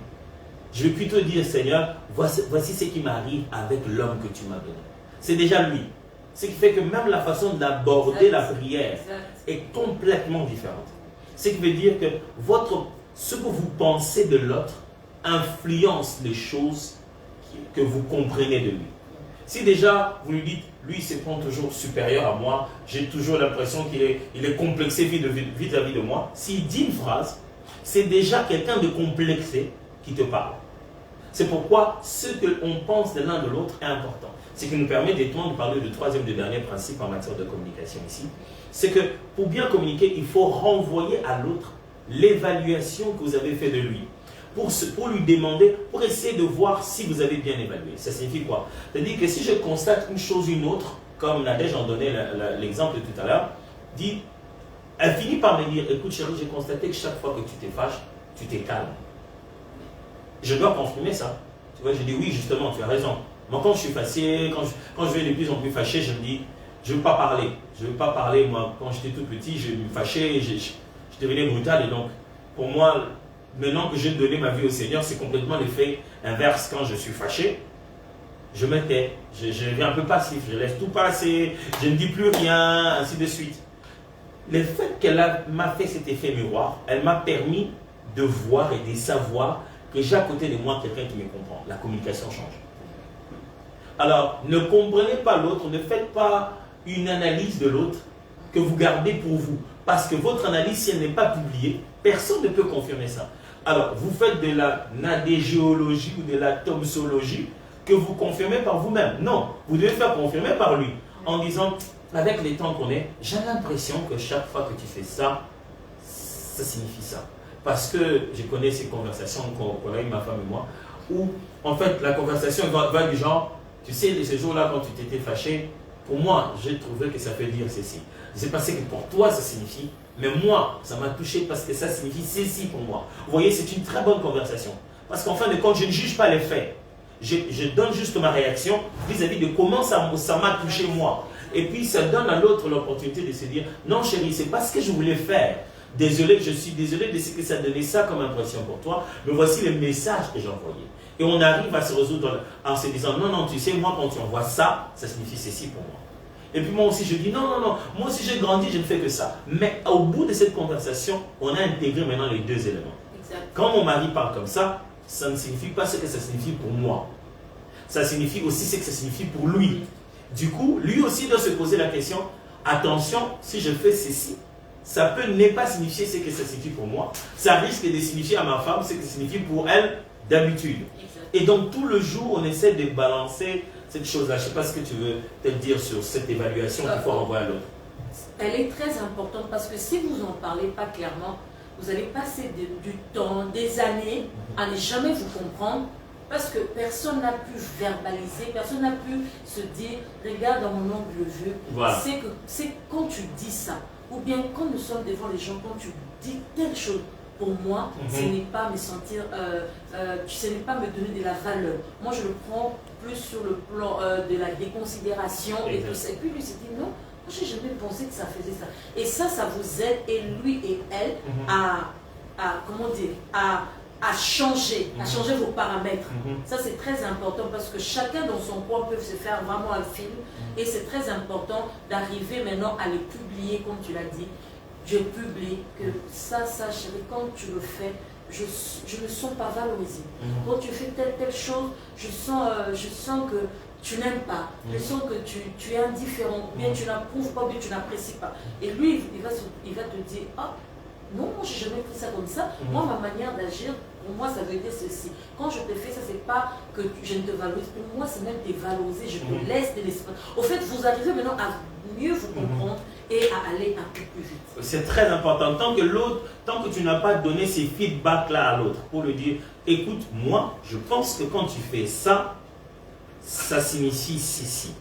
Je vais plutôt dire, Seigneur, voici ce qui m'arrive avec l'homme que tu m'as donné. C'est déjà lui. Ce qui fait que même la façon d'aborder la prière est complètement différente. Ce qui veut dire que ce que vous pensez de l'autre influence les choses que vous comprenez de lui. Si déjà vous lui dites, lui il se prend toujours supérieur à moi, j'ai toujours l'impression qu'il est complexé vis-à-vis de moi, s'il dit une phrase, c'est déjà quelqu'un de complexé qui te parle. C'est pourquoi ce qu'on pense de l'un de l'autre est important. Ce qui nous permet de parler du troisième et dernier principe en matière de communication ici, c'est que pour bien communiquer, il faut renvoyer à l'autre l'évaluation que vous avez fait de lui. Pour lui demander, pour essayer de voir si vous avez bien évalué. Ça signifie quoi? C'est-à-dire que si je constate une chose ou une autre, comme Nadège en donnait l'exemple tout à l'heure, elle finit par me dire, écoute chérie, j'ai constaté que chaque fois que tu t'es fâché, tu t'es calme. Je dois confirmer ça. Tu vois, je dis oui, justement, tu as raison. Moi, quand je suis fâché, quand je vais de plus en plus fâché, je me dis, je ne veux pas parler. Je ne veux pas parler, moi, quand j'étais tout petit, je me fâchais, je devenais brutal. Et donc, pour moi, maintenant que j'ai donné ma vie au Seigneur, c'est complètement l'effet inverse. Quand je suis fâché, je me tais, je deviens un peu passif, je laisse tout passer, je ne dis plus rien, ainsi de suite. Le fait qu'elle m'a fait cet effet miroir, elle m'a permis de voir et de savoir que j'ai à côté de moi quelqu'un qui me comprend. La communication change. Alors, ne comprenez pas l'autre, ne faites pas une analyse de l'autre que vous gardez pour vous. Parce que votre analyse, si elle n'est pas publiée, personne ne peut confirmer ça. Alors, vous faites de la nadégéologie ou de la tomsologie que vous confirmez par vous-même. Non, vous devez faire confirmer par lui. En disant, avec les temps qu'on est, j'ai l'impression que chaque fois que tu fais ça, ça signifie ça. Parce que je connais ces conversations qu'on a eu, ma femme et moi, où en fait la conversation va du genre, tu sais, ces jours-là quand tu t'étais fâché, pour moi, j'ai trouvé que ça veut dire ceci. C'est parce que pour toi, ça signifie, mais moi, ça m'a touché parce que ça signifie ceci pour moi. Vous voyez, c'est une très bonne conversation. Parce qu'en fin de compte, je ne juge pas les faits. Je donne juste ma réaction vis-à-vis de comment ça m'a touché moi. Et puis, ça donne à l'autre l'opportunité de se dire, non chérie, c'est pas ce que je voulais faire. Désolé, je suis désolé de ce que ça donnait ça comme impression pour toi, mais voici le message que j'ai envoyé. Et on arrive à se résoudre en se disant, non, tu sais, moi quand tu envoies ça, ça signifie ceci pour moi. Et puis moi aussi je dis, non, moi aussi j'ai grandi, je ne fais que ça. Mais au bout de cette conversation, on a intégré maintenant les deux éléments. Exact. Quand mon mari parle comme ça ne signifie pas ce que ça signifie pour moi. Ça signifie aussi ce que ça signifie pour lui. Du coup, lui aussi doit se poser la question, attention, si je fais ceci, ça peut ne pas signifier ce que ça signifie pour moi. Ça risque de signifier à ma femme ce que ça signifie pour elle d'habitude. Et donc tout le jour, on essaie de balancer cette chose-là. Je ne sais pas ce que tu veux te dire sur cette évaluation qu'il faut renvoyer à l'autre. Elle est très importante parce que si vous n'en parlez pas clairement, vous allez passer du temps, des années à ne jamais vous comprendre parce que personne n'a pu verbaliser, personne n'a pu se dire regarde dans mon angle de vue. Voilà. C'est quand tu dis ça, ou bien quand nous sommes devant les gens, quand tu dis telle chose. Pour moi, ce n'est pas me sentir, ce n'est pas me donner de la valeur. Moi, je le prends plus sur le plan de la déconsidération et tout ça. Et puis lui s'est dit non, moi, je n'ai jamais pensé que ça faisait ça. Et ça vous aide, et lui et elle, comment dire, à changer vos paramètres. Ça, c'est très important parce que chacun dans son coin peut se faire vraiment un film. Et c'est très important d'arriver maintenant à les publier, comme tu l'as dit. Je publie que ça, chérie, quand tu le fais, je ne me sens pas valorisée. Quand tu fais telle chose, je sens que tu n'aimes pas, je sens que tu es indifférent, bien tu n'approuves pas, bien tu n'apprécies pas. Et lui, il va te dire, ah, non, moi je n'ai jamais pris ça comme ça. Moi, ma manière d'agir, pour moi, ça veut dire ceci. Quand je te fais ça, c'est pas que je ne te valorise. Pour moi, c'est même te valoriser. Je te laisse de l'espace. Au fait, vous arrivez maintenant à mieux vous comprendre et à aller un peu plus vite. C'est très important. Tant que tu n'as pas donné ces feedbacks-là à l'autre, pour lui dire, écoute, moi, je pense que quand tu fais ça, ça signifie ceci.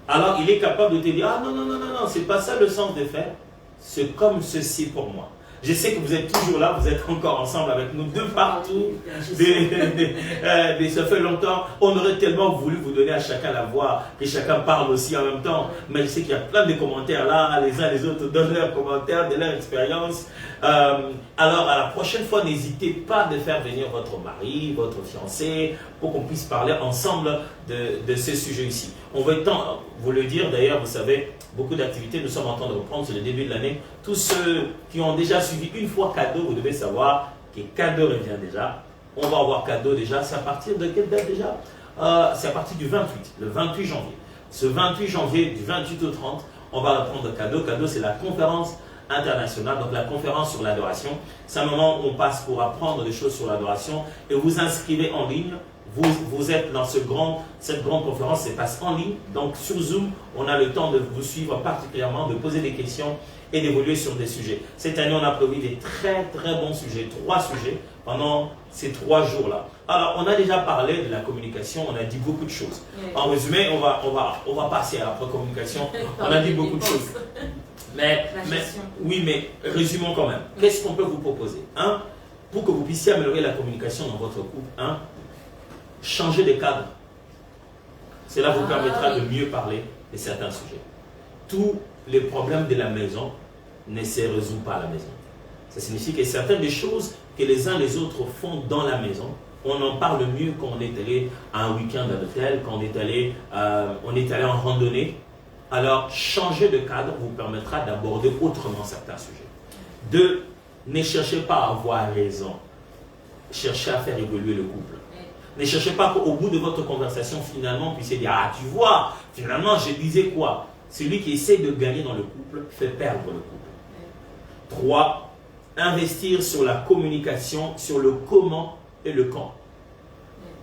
Alors, il est capable de te dire, ah non, c'est pas ça le sens de faire. C'est comme ceci pour moi. Je sais que vous êtes toujours là, vous êtes encore ensemble avec nous de partout. Ça fait longtemps. On aurait tellement voulu vous donner à chacun la voix, que chacun parle aussi en même temps. Mais je sais qu'il y a plein de commentaires là, les uns les autres donnent leurs commentaires, de leur expérience. Alors à la prochaine fois, n'hésitez pas de faire venir votre mari, votre fiancé, pour qu'on puisse parler ensemble de ce sujet ici. On va vous le dire d'ailleurs, vous savez, beaucoup d'activités, nous sommes en train de reprendre, c'est le début de l'année. Tous ceux qui ont déjà suivi une fois cadeau, vous devez savoir que cadeau revient déjà. On va avoir cadeau déjà, c'est à partir de quelle date déjà? C'est à partir du 28, le 28 janvier. Ce 28 janvier, du 28 au 30, on va reprendre cadeau. Cadeau, c'est la conférence internationale, donc la conférence sur l'adoration. C'est un moment où on passe pour apprendre des choses sur l'adoration et vous inscrivez en ligne. Vous êtes dans cette grande conférence, ça passe en ligne. Donc sur Zoom, on a le temps de vous suivre particulièrement, de poser des questions et d'évoluer sur des sujets. Cette année, on a prévu des très bons sujets, 3 sujets pendant ces 3 jours-là. Alors, on a déjà parlé de la communication, on a dit beaucoup de choses. En résumé, on va passer à la communication. On a dit beaucoup de choses. Mais résumons quand même. Qu'est-ce qu'on peut vous proposer? Pour que vous puissiez améliorer la communication dans votre couple, changer de cadre. Cela vous permettra de mieux parler de certains sujets. Tous les problèmes de la maison ne se résolvent pas à la maison. Ça signifie que certaines des choses que les uns les autres font dans la maison, on en parle mieux quand on est allé à un week-end à l'hôtel, quand on est allé en randonnée. Alors, changer de cadre vous permettra d'aborder autrement certains sujets. 2. Ne cherchez pas à avoir raison. Cherchez à faire évoluer le couple. Ne cherchez pas qu'au bout de votre conversation, finalement, vous puissiez dire, ah, tu vois, finalement, je disais quoi? Celui qui essaie de gagner dans le couple fait perdre le couple. 3. Investir sur la communication, sur le comment et le quand.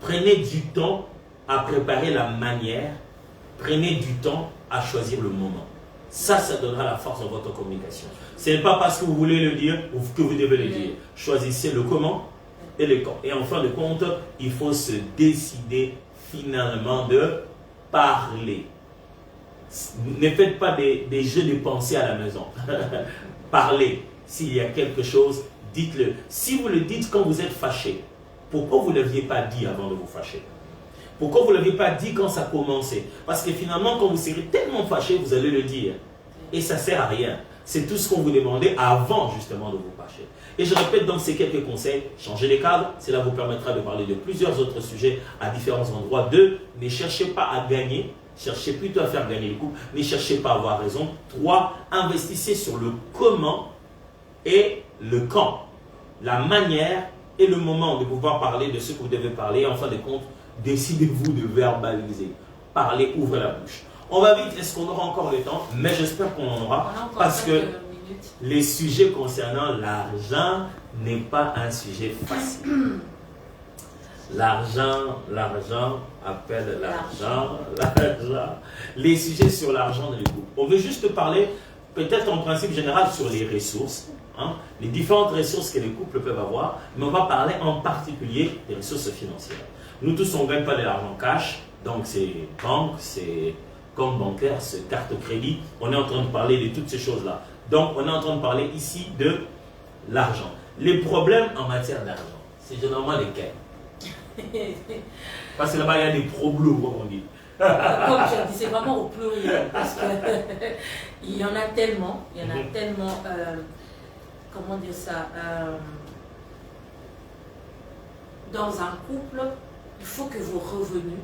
Prenez du temps à préparer la manière. Prenez du temps à choisir le moment. Ça donnera la force dans votre communication. Ce n'est pas parce que vous voulez le dire que vous devez le dire. Choisissez le comment et le quand. Et en fin de compte, il faut se décider finalement de parler. Ne faites pas des jeux de pensée à la maison. Parlez. S'il y a quelque chose, dites-le. Si vous le dites quand vous êtes fâché, pourquoi vous ne l'aviez pas dit avant de vous fâcher? Pourquoi vous ne l'aviez pas dit quand ça commençait? Parce que finalement, quand vous serez tellement fâché, vous allez le dire. Et ça ne sert à rien. C'est tout ce qu'on vous demandait avant justement de vous fâcher. Et je répète donc ces quelques conseils. Changez les cadres, cela vous permettra de parler de plusieurs autres sujets à différents endroits. 2. Ne cherchez pas à gagner, cherchez plutôt à faire gagner le couple. Ne cherchez pas à avoir raison. 3. Investissez sur le comment et le quand. La manière et le moment de pouvoir parler de ce que vous devez parler. En fin de compte, décidez-vous de verbaliser. Parlez, ouvrez la bouche. On va vite, est-ce qu'on aura encore le temps? Mais j'espère qu'on en aura. Parce que les sujets concernant l'argent n'est pas un sujet facile. L'argent appelle l'argent. Les sujets sur l'argent dans le couple. On veut juste parler, peut-être en principe général, sur les ressources. Les différentes ressources que les couples peuvent avoir, mais on va parler en particulier des ressources financières. Nous tous, on ne gagne pas de l'argent cash, donc c'est banque, c'est compte bancaire, c'est carte crédit. On est en train de parler de toutes ces choses-là. Donc, on est en train de parler ici de l'argent. Les problèmes en matière d'argent, c'est généralement lesquels? Parce que là-bas, il y a des problèmes, comme on dit. Comme tu as dit, c'est vraiment au pluriel, parce qu'il y en a tellement, comment dire ça, dans un couple, il faut que vos revenus,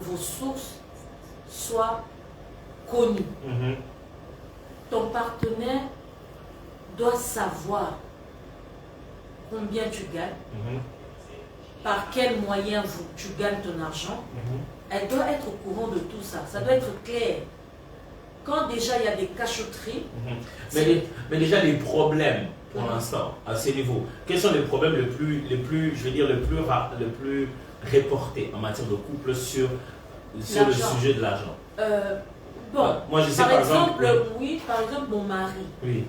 vos sources soient connues. Ton partenaire doit savoir combien tu gagnes, par quels moyens tu gagnes ton argent. Elle doit être au courant de tout ça, ça doit être clair. Quand déjà il y a des cachotteries... Mais déjà les problèmes, pour l'instant, à ce niveau, quels sont les problèmes les plus reportés en matière de couple sur le sujet de l'argent? Moi je sais par exemple, par exemple mon mari. Oui.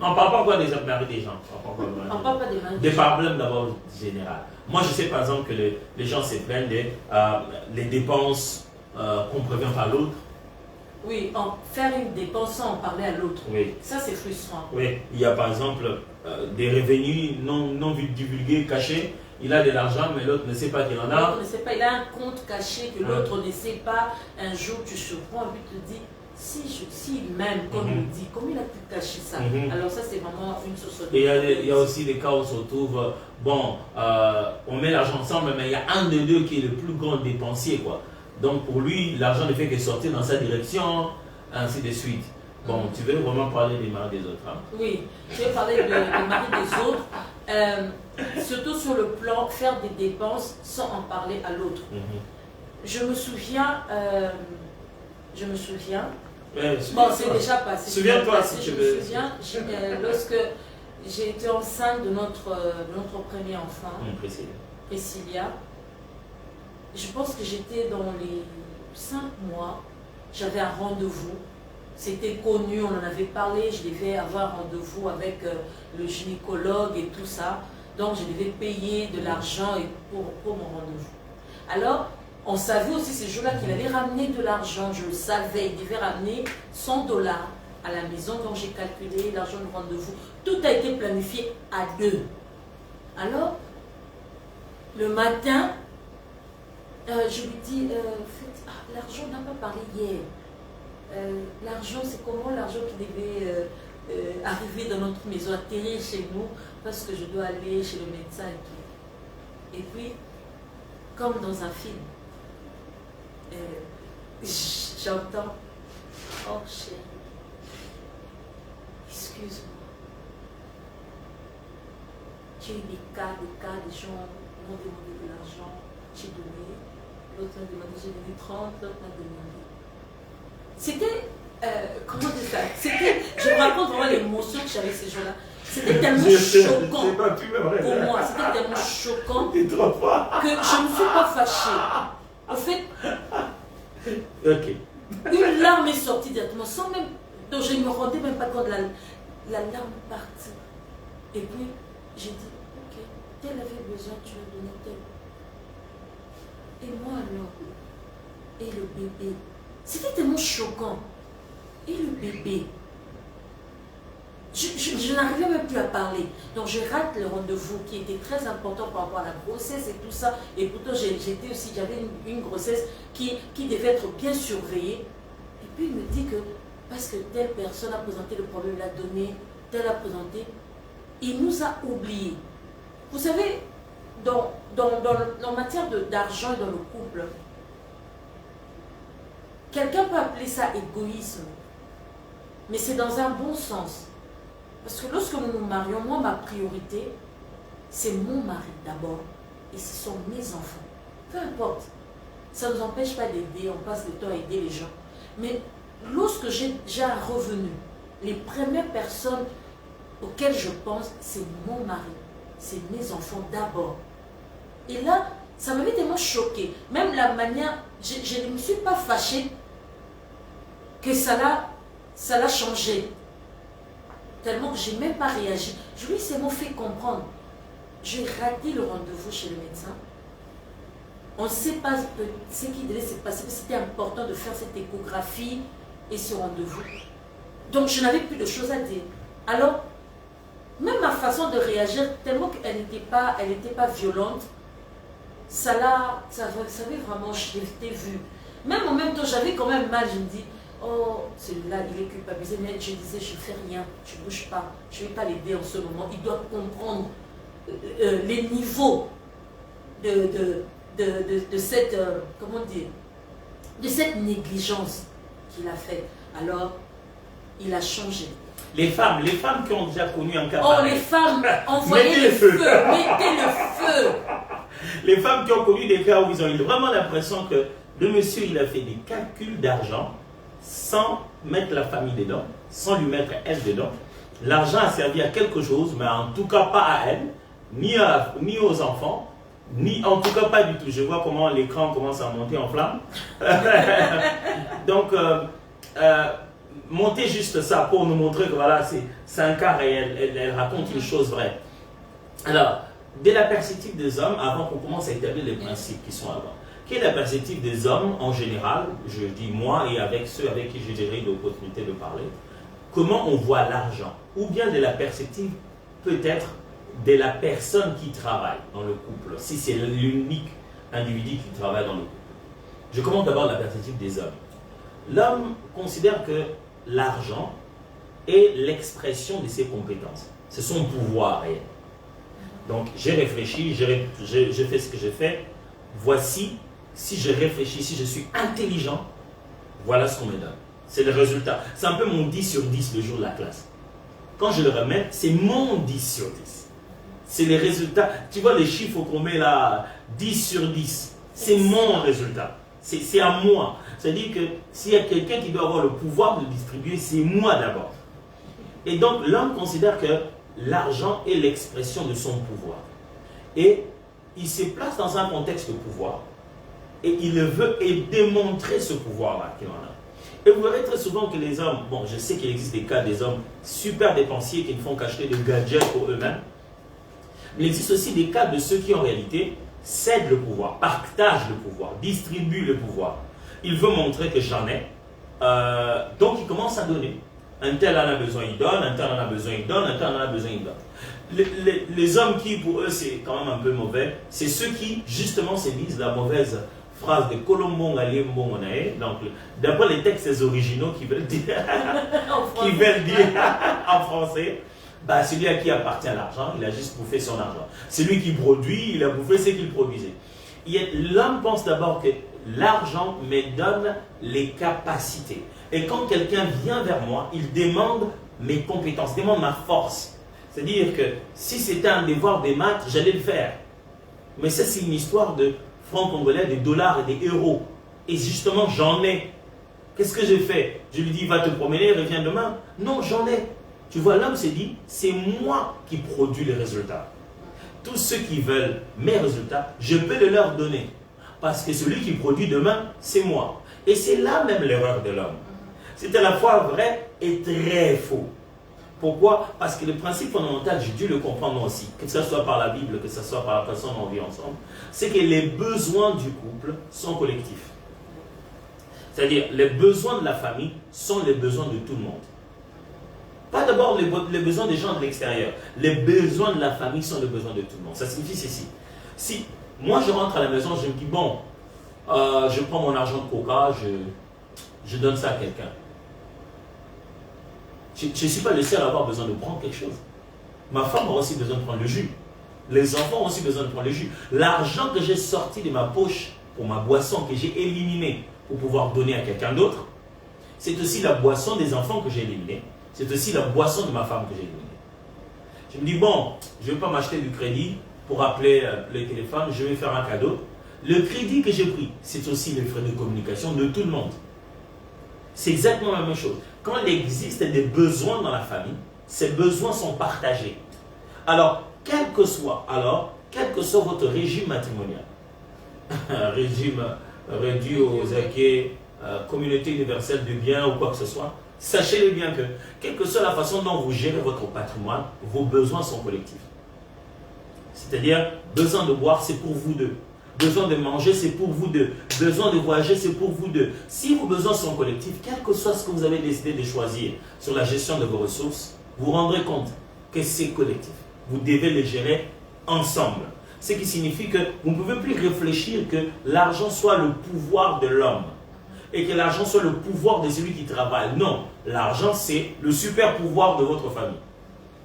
On ne parle pas encore des maris des gens. On ne parle pas des maris des problèmes d'abord général. Moi je sais par exemple que les gens se plaignent des dépenses qu'on prévient par l'autre. Oui, faire une dépense sans en parler à l'autre. Oui. Ça, c'est frustrant. Oui, il y a par exemple des revenus non divulgués, cachés. Il a de l'argent, mais l'autre ne sait pas qu'il en a. L'autre ne sait pas, il a un compte caché que l'autre ne sait pas. Un jour, tu surprends et puis te dis, si même, comme il dit, comment il a pu cacher ça? Alors ça, c'est vraiment une source de... Et il y a aussi des cas où on se retrouve, on met l'argent ensemble, mais il y a un des deux qui est le plus grand dépensier, quoi. Donc pour lui, l'argent ne fait que sortir dans sa direction, ainsi de suite. Bon, tu veux vraiment parler des maris des autres, hein? Oui, je vais parler des maris des autres, surtout sur le plan faire des dépenses sans en parler à l'autre. Je me souviens, bon, c'est déjà passé. Souviens-toi si tu veux. Je me souviens, lorsque j'ai été enceinte de notre premier enfant, Priscilla. Je pense que j'étais dans les 5 mois, j'avais un rendez-vous, c'était connu, on en avait parlé, je devais avoir un rendez-vous avec le gynécologue et tout ça, donc je devais payer de l'argent pour mon rendez-vous. Alors, on savait aussi ces jours-là qu'il avait ramené de l'argent, je le savais, il devait ramener 100 $ à la maison, donc j'ai calculé l'argent du rendez-vous. Tout a été planifié à 2. Alors, le matin, je lui dis, l'argent, on n'a pas parlé hier. L'argent, c'est comment l'argent qui devait arriver dans notre maison, atterrir chez nous, parce que je dois aller chez le médecin et tout. Et puis, comme dans un film, j'entends, oh chérie, excuse-moi. J'ai eu des cas, des gens m'ont demandé de l'argent, j'ai donné. L'autre m'a demandé, j'ai donné 30, l'autre m'a demandé. C'était, comment dire ça? Je me raconte vraiment l'émotion que j'avais ces jours-là. C'était tellement choquant pour moi, c'était tellement choquant que je ne me suis pas fâchée. En fait, une larme est sortie directement, sans même, donc je ne me rendais même pas compte de la larme partie. Et puis, j'ai dit, ok, tel avait besoin, tu as donné tel. Et moi alors, et le bébé, c'était tellement choquant. Et le bébé, je n'arrivais même plus à parler. Donc je rate le rendez-vous qui était très important par rapport à la grossesse et tout ça. Et pourtant j'avais une grossesse qui devait être bien surveillée. Et puis il me dit que parce que telle personne a présenté le problème, l'a donné, telle a présenté, il nous a oubliés. Vous savez, en matière d'argent et dans le couple, quelqu'un peut appeler ça égoïsme, mais c'est dans un bon sens. Parce que lorsque nous nous marions, moi, ma priorité, c'est mon mari d'abord, et ce sont mes enfants. Peu importe, ça ne nous empêche pas d'aider, on passe le temps à aider les gens. Mais lorsque j'ai un revenu, les premières personnes auxquelles je pense, c'est mon mari, c'est mes enfants d'abord. Et là, ça m'avait tellement choqué. Même la manière, je ne me suis pas fâchée que ça l'a changé. Tellement que je n'ai même pas réagi. Je lui ai seulement fait comprendre. J'ai raté le rendez-vous chez le médecin. On ne sait pas ce qui devait se passer. C'était important de faire cette échographie et ce rendez-vous. Donc je n'avais plus de choses à dire. Alors, même ma façon de réagir, tellement qu'elle n'était pas violente, ça avait vraiment, je l'ai vu. Même en même temps, j'avais quand même mal, je me dis, oh, celui-là, il est culpabilisé, mais je disais, je ne fais rien, je ne bouge pas, je ne vais pas l'aider en ce moment. Il doit comprendre les niveaux de cette, comment dire, de cette négligence qu'il a fait. Alors, il a changé. Les femmes qui ont déjà connu un cas pareil. Oh, les femmes, envoyez le feu, mettez le feu. Les femmes qui ont connu des cas où ils ont eu vraiment l'impression que le monsieur, il a fait des calculs d'argent sans mettre la famille dedans, sans lui mettre elle dedans. L'argent a servi à quelque chose, mais en tout cas pas à elle, ni aux enfants, ni en tout cas pas du tout. Je vois comment l'écran commence à monter en flamme. Donc, monter juste ça pour nous montrer que voilà, c'est un cas réel, elle raconte une chose vraie. Alors, dès la perspective des hommes, avant qu'on commence à établir les principes qui sont avant, quelle est la perspective des hommes en général, je dis moi et avec ceux avec qui j'ai déjà eu l'opportunité de parler, comment on voit l'argent, ou bien de la perspective peut-être de la personne qui travaille dans le couple, si c'est l'unique individu qui travaille dans le couple. Je commence d'abord la perspective des hommes. L'homme considère que l'argent est l'expression de ses compétences. C'est son pouvoir réel. Donc, j'ai réfléchi, j'ai fait ce que j'ai fait. Voici, si je réfléchis, si je suis intelligent, voilà ce qu'on me donne. C'est le résultat. C'est un peu mon 10 sur 10 le jour de la classe. Quand je le remets, c'est mon 10 sur 10. C'est les résultats. Tu vois les chiffres qu'on met là, 10 sur 10. C'est mon résultat. C'est à moi. C'est-à-dire que s'il y a quelqu'un qui doit avoir le pouvoir de le distribuer, c'est moi d'abord. Et donc, l'homme considère que l'argent est l'expression de son pouvoir. Et il se place dans un contexte de pouvoir. Et il veut démontrer ce pouvoir-là qu'il en a. Et vous verrez très souvent que les hommes, bon, je sais qu'il existe des cas des hommes super dépensiers qui ne font qu'acheter des gadgets pour eux-mêmes. Mais il existe aussi des cas de ceux qui en réalité cèdent le pouvoir, partagent le pouvoir, distribuent le pouvoir. Il veut montrer que j'en ai, donc il commence à donner. Un tel en a besoin, il donne, un tel en a besoin, il donne, un tel en a besoin, il donne. Les hommes qui, pour eux, c'est quand même un peu mauvais, c'est ceux qui, justement, se disent la mauvaise phrase de Colombo Ngaliembonae, donc d'après les textes originaux qui veulent dire, en français, bah, celui à qui appartient l'argent, il a juste bouffé son argent. Celui qui produit, il a bouffé ce qu'il produisait. L'homme pense d'abord que l'argent me donne les capacités. Et quand quelqu'un vient vers moi, il demande mes compétences, demande ma force. C'est-à-dire que si c'était un devoir des maths, j'allais le faire. Mais ça, c'est une histoire de francs congolais, des dollars et des euros. Et justement, j'en ai. Qu'est-ce que j'ai fait? Je lui dis, va te promener, reviens demain. Non, j'en ai. Tu vois, l'homme s'est dit, c'est moi qui produis les résultats. Tous ceux qui veulent mes résultats, je peux les leur donner. Parce que celui qui produit demain, c'est moi. Et c'est là même l'erreur de l'homme. C'est à la fois vrai et très faux. Pourquoi? Parce que le principe fondamental, j'ai dû le comprendre moi aussi, que ce soit par la Bible, que ce soit par la façon dont on vit ensemble, c'est que les besoins du couple sont collectifs. C'est-à-dire, les besoins de la famille sont les besoins de tout le monde. Pas d'abord les besoins des gens de l'extérieur. Les besoins de la famille sont les besoins de tout le monde. Ça signifie ceci. Si moi je rentre à la maison, je me dis, bon, je prends mon argent de coca, je donne ça à quelqu'un. Je ne suis pas le seul à avoir besoin de prendre quelque chose. Ma femme a aussi besoin de prendre le jus. Les enfants ont aussi besoin de prendre le jus. L'argent que j'ai sorti de ma poche pour ma boisson, que j'ai éliminé pour pouvoir donner à quelqu'un d'autre, c'est aussi la boisson des enfants que j'ai éliminée. C'est aussi la boisson de ma femme que j'ai éliminée. Je me dis, bon, je ne vais pas m'acheter du crédit pour appeler le téléphone, je vais faire un cadeau. Le crédit que j'ai pris, c'est aussi les frais de communication de tout le monde. C'est exactement la même chose. Quand il existe des besoins dans la famille, ces besoins sont partagés. Alors, quel que soit votre régime matrimonial, un régime réduit aux acquis, communauté universelle de biens ou quoi que ce soit, sachez bien que, quelle que soit la façon dont vous gérez votre patrimoine, vos besoins sont collectifs. C'est-à-dire, besoin de boire, c'est pour vous deux. Besoin de manger, c'est pour vous deux. Besoin de voyager, c'est pour vous deux. Si vos besoins sont collectifs, quel que soit ce que vous avez décidé de choisir sur la gestion de vos ressources, vous vous rendrez compte que c'est collectif. Vous devez les gérer ensemble. Ce qui signifie que vous ne pouvez plus réfléchir que l'argent soit le pouvoir de l'homme et que l'argent soit le pouvoir de celui qui travaille. Non, l'argent c'est le super pouvoir de votre famille.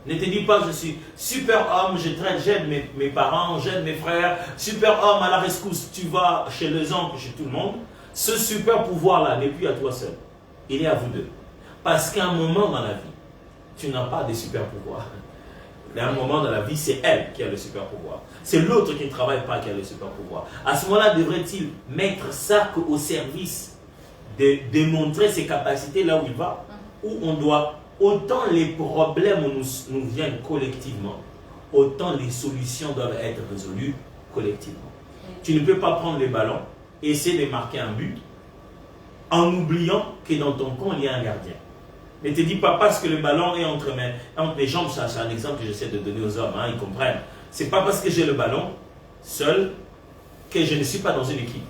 Ne te dis pas je suis super homme, j'aide mes parents, j'aide mes frères, super homme à la rescousse, tu vas chez les oncles, chez tout le monde. Ce super pouvoir-là n'est plus à toi seul, il est à vous deux. Parce qu'à un moment dans la vie, tu n'as pas de super pouvoir. Mais à un moment dans la vie, c'est elle qui a le super pouvoir. C'est l'autre qui ne travaille pas qui a le super pouvoir. À ce moment-là, devrait-il mettre ça au service de démontrer ses capacités là où il va, où on doit, autant les problèmes nous viennent collectivement, autant les solutions doivent être résolues collectivement. Tu ne peux pas prendre les ballons et essayer de marquer un but en oubliant que dans ton camp, il y a un gardien. Ne te dis pas parce que le ballon est entre mes jambes, c'est un exemple que j'essaie de donner aux hommes, hein, ils comprennent. C'est pas parce que j'ai le ballon seul que je ne suis pas dans une équipe.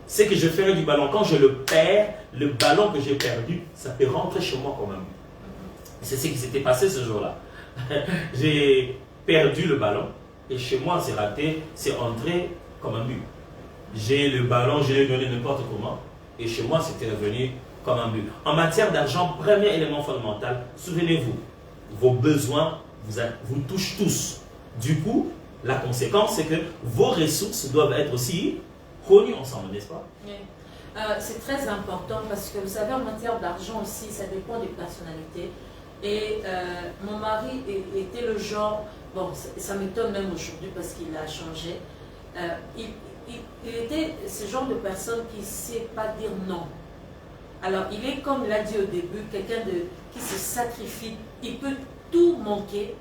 C'est que je ferai du ballon. Quand je le perds, le ballon que j'ai perdu, ça peut rentrer chez moi quand même. C'est ce qui s'était passé ce jour-là. J'ai perdu le ballon et chez moi c'est raté, c'est entré comme un but. J'ai le ballon, je l'ai donné n'importe comment et chez moi c'était revenu comme un but. En matière d'argent, premier élément fondamental, souvenez-vous, vos besoins vous touchent tous. Du coup, la conséquence, c'est que vos ressources doivent être aussi connues ensemble, n'est-ce pas? Oui. C'est très important parce que vous savez, en matière d'argent aussi, ça dépend des personnalités. Et mon mari était le genre, bon, ça m'étonne même aujourd'hui parce qu'il a changé. Il était ce genre de personne qui ne sait pas dire non. Alors, il est, comme il a dit au début, quelqu'un qui se sacrifie. Il peut tout manquer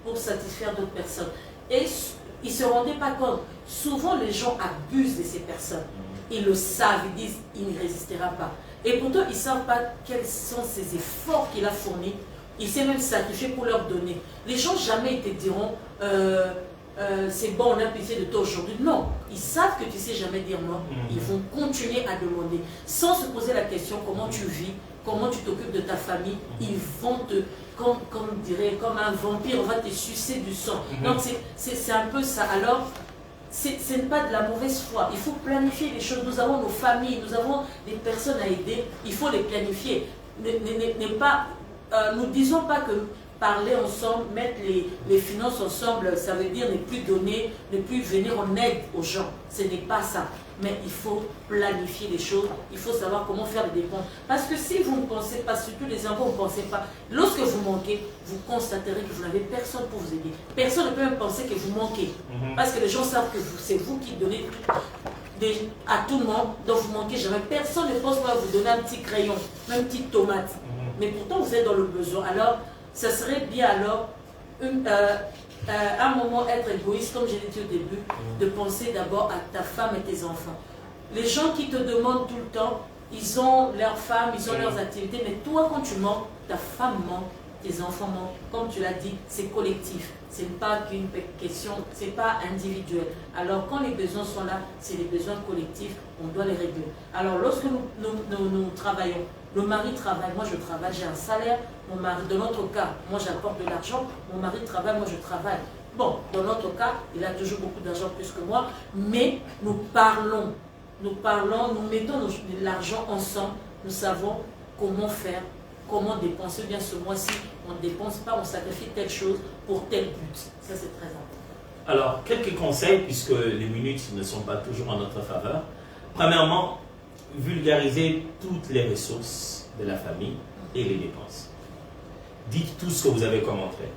pour satisfaire d'autres personnes. Et il ne se rendait pas compte. Souvent, les gens abusent de ces personnes. Ils le savent, ils disent, il ne résistera pas. Et pourtant, ils ne savent pas quels sont ces efforts qu'il a fournis. Il s'est même sacrifié pour leur donner. Les gens jamais te diront, c'est bon, on a pitié de toi aujourd'hui. Non, ils savent que tu ne sais jamais dire non. Ils vont continuer à demander. Sans se poser la question, comment tu vis, comment tu t'occupes de ta famille. Ils vont te, comme un vampire, on va te sucer du sang. Donc c'est un peu ça. Alors, ce n'est pas de la mauvaise foi. Il faut planifier les choses. Nous avons nos familles, nous avons des personnes à aider. Il faut les planifier. Nous ne disons pas que parler ensemble, mettre les finances ensemble, ça veut dire ne plus donner, ne plus venir en aide aux gens. Ce n'est pas ça. Mais il faut planifier les choses, il faut savoir comment faire les dépenses. Parce que si vous ne pensez pas, surtout les enfants, vous ne pensez pas, lorsque vous manquez, vous constaterez que vous n'avez personne pour vous aider. Personne ne peut même penser que vous manquez. Parce que les gens savent que c'est vous qui donnez à tout le monde, donc vous manquez jamais. Personne ne pense pas vous donner un petit crayon, même une petite tomate. Mais pourtant, vous êtes dans le besoin. Alors, ça serait bien alors, un moment être égoïste, comme je l'ai dit au début, de penser d'abord à ta femme et tes enfants. Les gens qui te demandent tout le temps, ils ont leurs femmes, ils ont leurs activités, mais toi, quand tu manques, ta femme manque, tes enfants manquent. Comme tu l'as dit, c'est collectif. Ce n'est pas qu'une question, ce n'est pas individuel. Alors, quand les besoins sont là, c'est les besoins collectifs, on doit les régler. Alors, lorsque nous travaillons, le mari travaille, moi je travaille, j'ai un salaire, mon mari, dans notre cas, moi j'apporte de l'argent, mon mari travaille, moi je travaille. Bon, dans notre cas, il a toujours beaucoup d'argent plus que moi, mais nous parlons, nous mettons l'argent ensemble, nous savons comment faire, comment dépenser. Bien ce mois-ci, on ne dépense pas, on sacrifie telle chose pour tel but. Ça c'est très important. Alors, quelques conseils, puisque les minutes ne sont pas toujours en notre faveur. Premièrement, vulgariser toutes les ressources de la famille et les dépenses. Dites tout ce que vous avez comme entrée.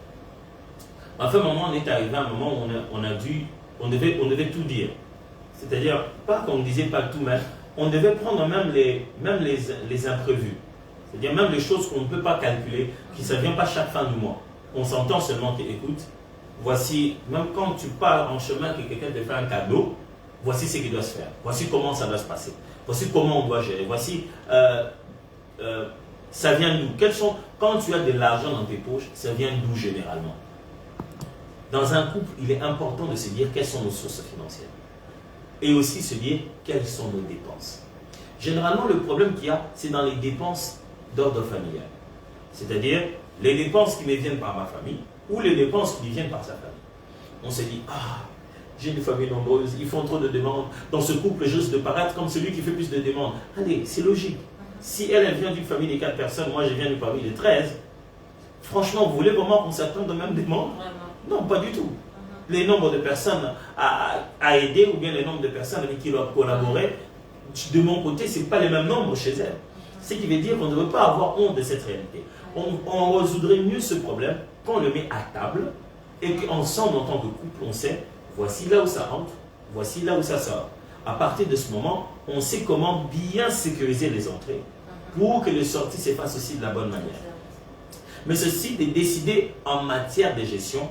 À un moment, on est arrivé à un moment où on devait tout dire. C'est-à-dire, pas qu'on ne disait pas tout, mais on devait prendre même les imprévus. C'est-à-dire même les choses qu'on ne peut pas calculer, qui ne vient pas chaque fin du mois. On s'entend seulement que, écoute, voici, même quand tu pars en chemin que quelqu'un te fait un cadeau, voici ce qui doit se faire. Voici comment ça doit se passer. Voici comment on doit gérer. Voici, ça vient d'où? Quand tu as de l'argent dans tes poches, ça vient d'où généralement? Dans un couple, il est important de se dire quelles sont nos sources financières. Et aussi se dire quelles sont nos dépenses. Généralement, le problème qu'il y a, c'est dans les dépenses d'ordre familial. C'est-à-dire, les dépenses qui me viennent par ma famille ou les dépenses qui viennent par sa famille. On se dit, ah, j'ai une famille nombreuse, ils font trop de demandes. Dans ce couple, je risque de paraître comme celui qui fait plus de demandes. Allez, c'est logique. Si elle vient d'une famille de 4 personnes, moi je viens d'une famille de 13, franchement, vous voulez vraiment qu'on s'attende aux mêmes demandes? Non, pas du tout. Les nombres de personnes à aider ou bien les nombres de personnes avec qui doivent collaborer, de mon côté, ce n'est pas les mêmes nombres chez elles. Ce qui veut dire qu'on ne veut pas avoir honte de cette réalité. On résoudrait mieux ce problème quand on le met à table et qu'ensemble, en tant que couple, on sait, voici là où ça rentre, voici là où ça sort. À partir de ce moment, on sait comment bien sécuriser les entrées pour que les sorties se fassent aussi de la bonne manière. Mais ceci est décidé en matière de gestion,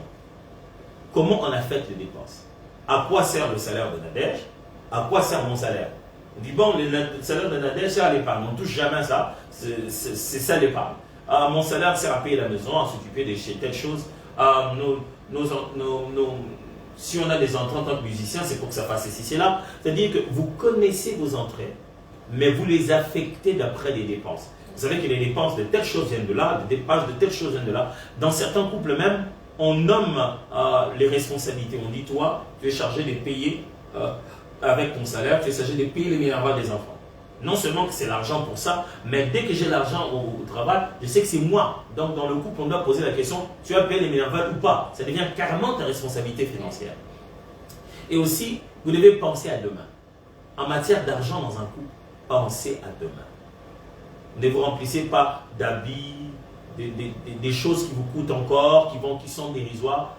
comment on affecte les dépenses. À quoi sert le salaire de Nadège? À quoi sert mon salaire? On dit, bon, le salaire de Nadège sert à l'épargne. On ne touche jamais à ça. C'est ça l'épargne. Mon salaire sert à payer la maison, à s'occuper de telle chose. Si on a des entrées en tant que musicien, c'est pour que ça fasse ceci, c'est là. C'est-à-dire que vous connaissez vos entrées, mais vous les affectez d'après les dépenses. Vous savez que les dépenses de telle chose viennent de là, les dépenses de telle chose viennent de là. Dans certains couples même, on nomme les responsabilités. On dit, toi, tu es chargé de payer avec ton salaire, tu es chargé de payer les minervois des enfants. Non seulement que c'est l'argent pour ça, mais dès que j'ai l'argent au travail, je sais que c'est moi. Donc dans le couple, on doit poser la question, tu as payé les minervois ou pas? Ça devient carrément ta responsabilité financière. Et aussi, vous devez penser à demain. En matière d'argent dans un couple, pensez à demain. Ne vous remplissez pas d'habits, des choses qui vous coûtent encore, qui sont dérisoires.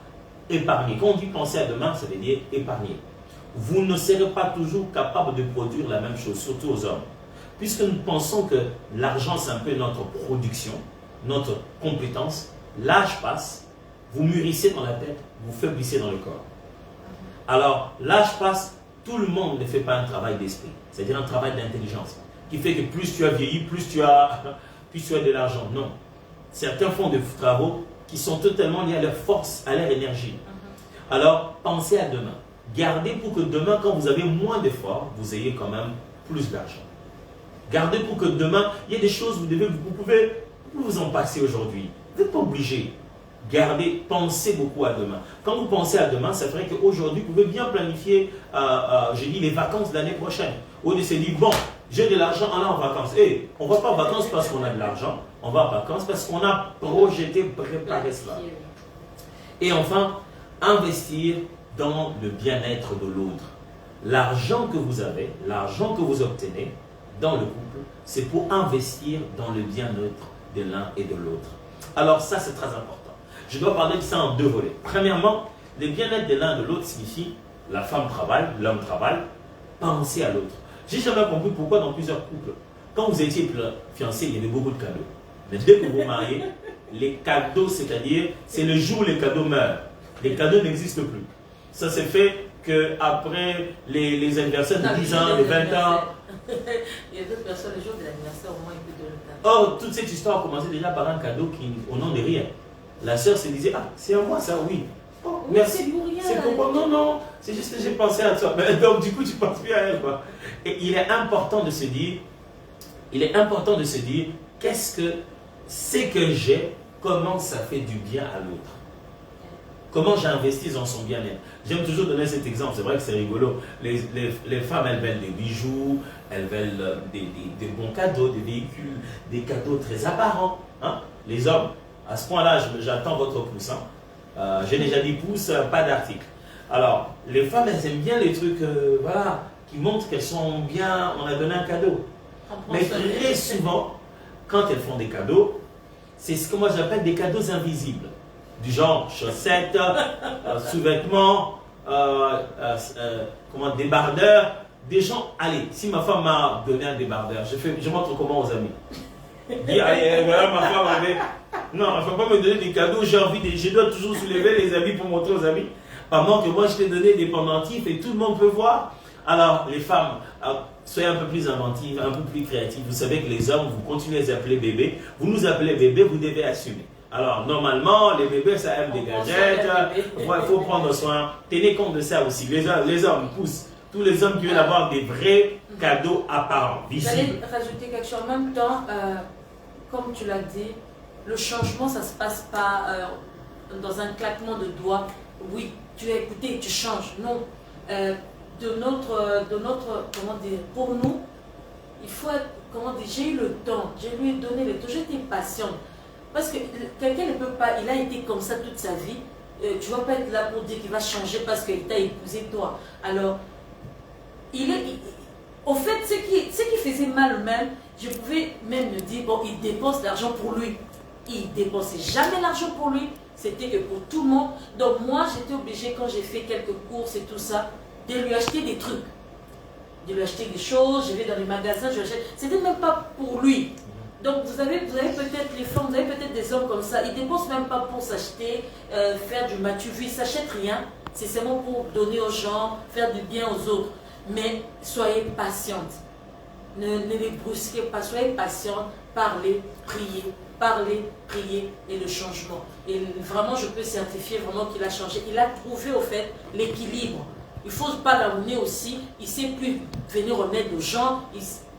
Épargnez. Quand on dit penser à demain, ça veut dire épargner. Vous ne serez pas toujours capable de produire la même chose, surtout aux hommes. Puisque nous pensons que l'argent, c'est un peu notre production, notre compétence, l'âge passe, vous mûrissez dans la tête, vous faiblissez dans le corps. Alors, l'âge passe, tout le monde ne fait pas un travail d'esprit, c'est-à-dire un travail d'intelligence, qui fait que plus tu as vieilli, plus tu as de l'argent. Non. Certains font des travaux qui sont totalement liés à leur force, à leur énergie. Alors, pensez à demain. Gardez pour que demain, quand vous avez moins d'efforts, vous ayez quand même plus d'argent. Gardez pour que demain, il y a des choses, vous pouvez vous en passer aujourd'hui. Vous n'êtes pas obligé. Gardez, pensez beaucoup à demain. Quand vous pensez à demain, ça ferait qu'aujourd'hui, vous pouvez bien planifier, les vacances de l'année prochaine. Au lieu de se dire, bon, j'ai de l'argent, on va en vacances. On ne va pas en vacances parce qu'on a de l'argent, on va en vacances parce qu'on a projeté, préparé cela. Et enfin, investir dans le bien-être de l'autre. L'argent que vous avez, l'argent que vous obtenez dans le couple, c'est pour investir dans le bien-être de l'un et de l'autre. Alors ça, c'est très important. Je dois parler de ça en deux volets. Premièrement, le bien-être de l'un et de l'autre signifie la femme travaille, l'homme travaille, pensez à l'autre. J'ai jamais compris pourquoi dans plusieurs couples, quand vous étiez fiancés, il y avait beaucoup de cadeaux. Mais dès que vous vous mariez, les cadeaux, c'est-à-dire, c'est le jour où les cadeaux meurent. Les cadeaux n'existent plus. Ça s'est fait qu'aprre les anniversaires de 10 ans, de 20 ans. Il y a d'autres personnes, le jour de l'anniversaire, au moins, ils peuvent donner le cadeau. Or, toute cette histoire a commencé déjà par un cadeau qui, au nom de rien. La sœur se disait, ah, c'est à moi ça, oui. Oh, Oui, merci. c'est pour rien. C'est pour moi. Non, c'est juste que j'ai pensé à toi. Mais, donc, du coup, tu penses plus à elle, quoi. Et il est important de se dire, qu'est-ce que c'est que j'ai, comment ça fait du bien à l'autre. Comment j'investis dans son bien-être. J'aime toujours donner cet exemple, c'est vrai que c'est rigolo. Les femmes, elles veulent des bijoux, elles veulent des bons cadeaux, des véhicules, des cadeaux très apparents. Hein? Les hommes, à ce point-là, j'attends votre pouce. Hein? J'ai déjà dit pouce, pas d'article. Alors, les femmes, elles aiment bien les trucs qui montrent qu'elles sont bien, on a donné un cadeau. Mais très souvent, quand elles font des cadeaux, c'est ce que moi j'appelle des cadeaux invisibles. Du genre chaussettes, sous-vêtements, débardeurs, Des gens, allez, si ma femme m'a donné un débardeur, je montre comment aux amis. Dis, allez, voilà, ma femme avait... Non, elle ne faut pas me donner des cadeaux, je dois toujours soulever les amis pour montrer aux amis. Pendant que moi, je t'ai donné des pendentifs et tout le monde peut voir. Alors, les femmes, soyez un peu plus inventives, un peu plus créatives. Vous savez que les hommes, vous continuez à les appeler bébés. Vous nous appelez bébés, vous devez assumer. Alors, normalement, les bébés, ça aime des gadgets. Il faut prendre soin. Tenez compte de ça aussi. Les hommes poussent. Tous les hommes qui veulent avoir des vrais cadeaux apparents, visibles. J'allais rajouter quelque chose. En même temps, comme tu l'as dit, le changement, ça ne se passe pas dans un claquement de doigts. Oui, tu as écouté, tu changes. Non. De notre, comment dire, pour nous, il faut être, comment dire, j'ai eu le temps, je lui ai donné le temps, j'étais patiente. Parce que quelqu'un ne peut pas, il a été comme ça toute sa vie, tu ne vas pas être là pour dire qu'il va changer parce qu'il t'a épousé toi. Alors, au fait, ce qui faisait mal même, je pouvais même me dire, bon, il dépense l'argent pour lui. Il ne dépensait jamais l'argent pour lui, c'était que pour tout le monde. Donc moi, j'étais obligée, quand j'ai fait quelques courses et tout ça, de lui acheter des trucs, de lui acheter des choses. Je vais dans les magasins, je lui achète. C'était même pas pour lui. Donc vous avez peut-être les femmes, vous avez peut-être des hommes comme ça, ils dépensent même pas pour s'acheter, faire du matu-vu, ils s'achètent rien. C'est seulement pour donner aux gens, faire du bien aux autres. Mais soyez patiente, ne les brusquez pas, soyez patiente, parlez, priez et le changement. Et vraiment, je peux certifier vraiment qu'il a changé. Il a trouvé au fait l'équilibre. Il ne faut pas l'amener aussi, il ne sait plus venir remettre aux gens.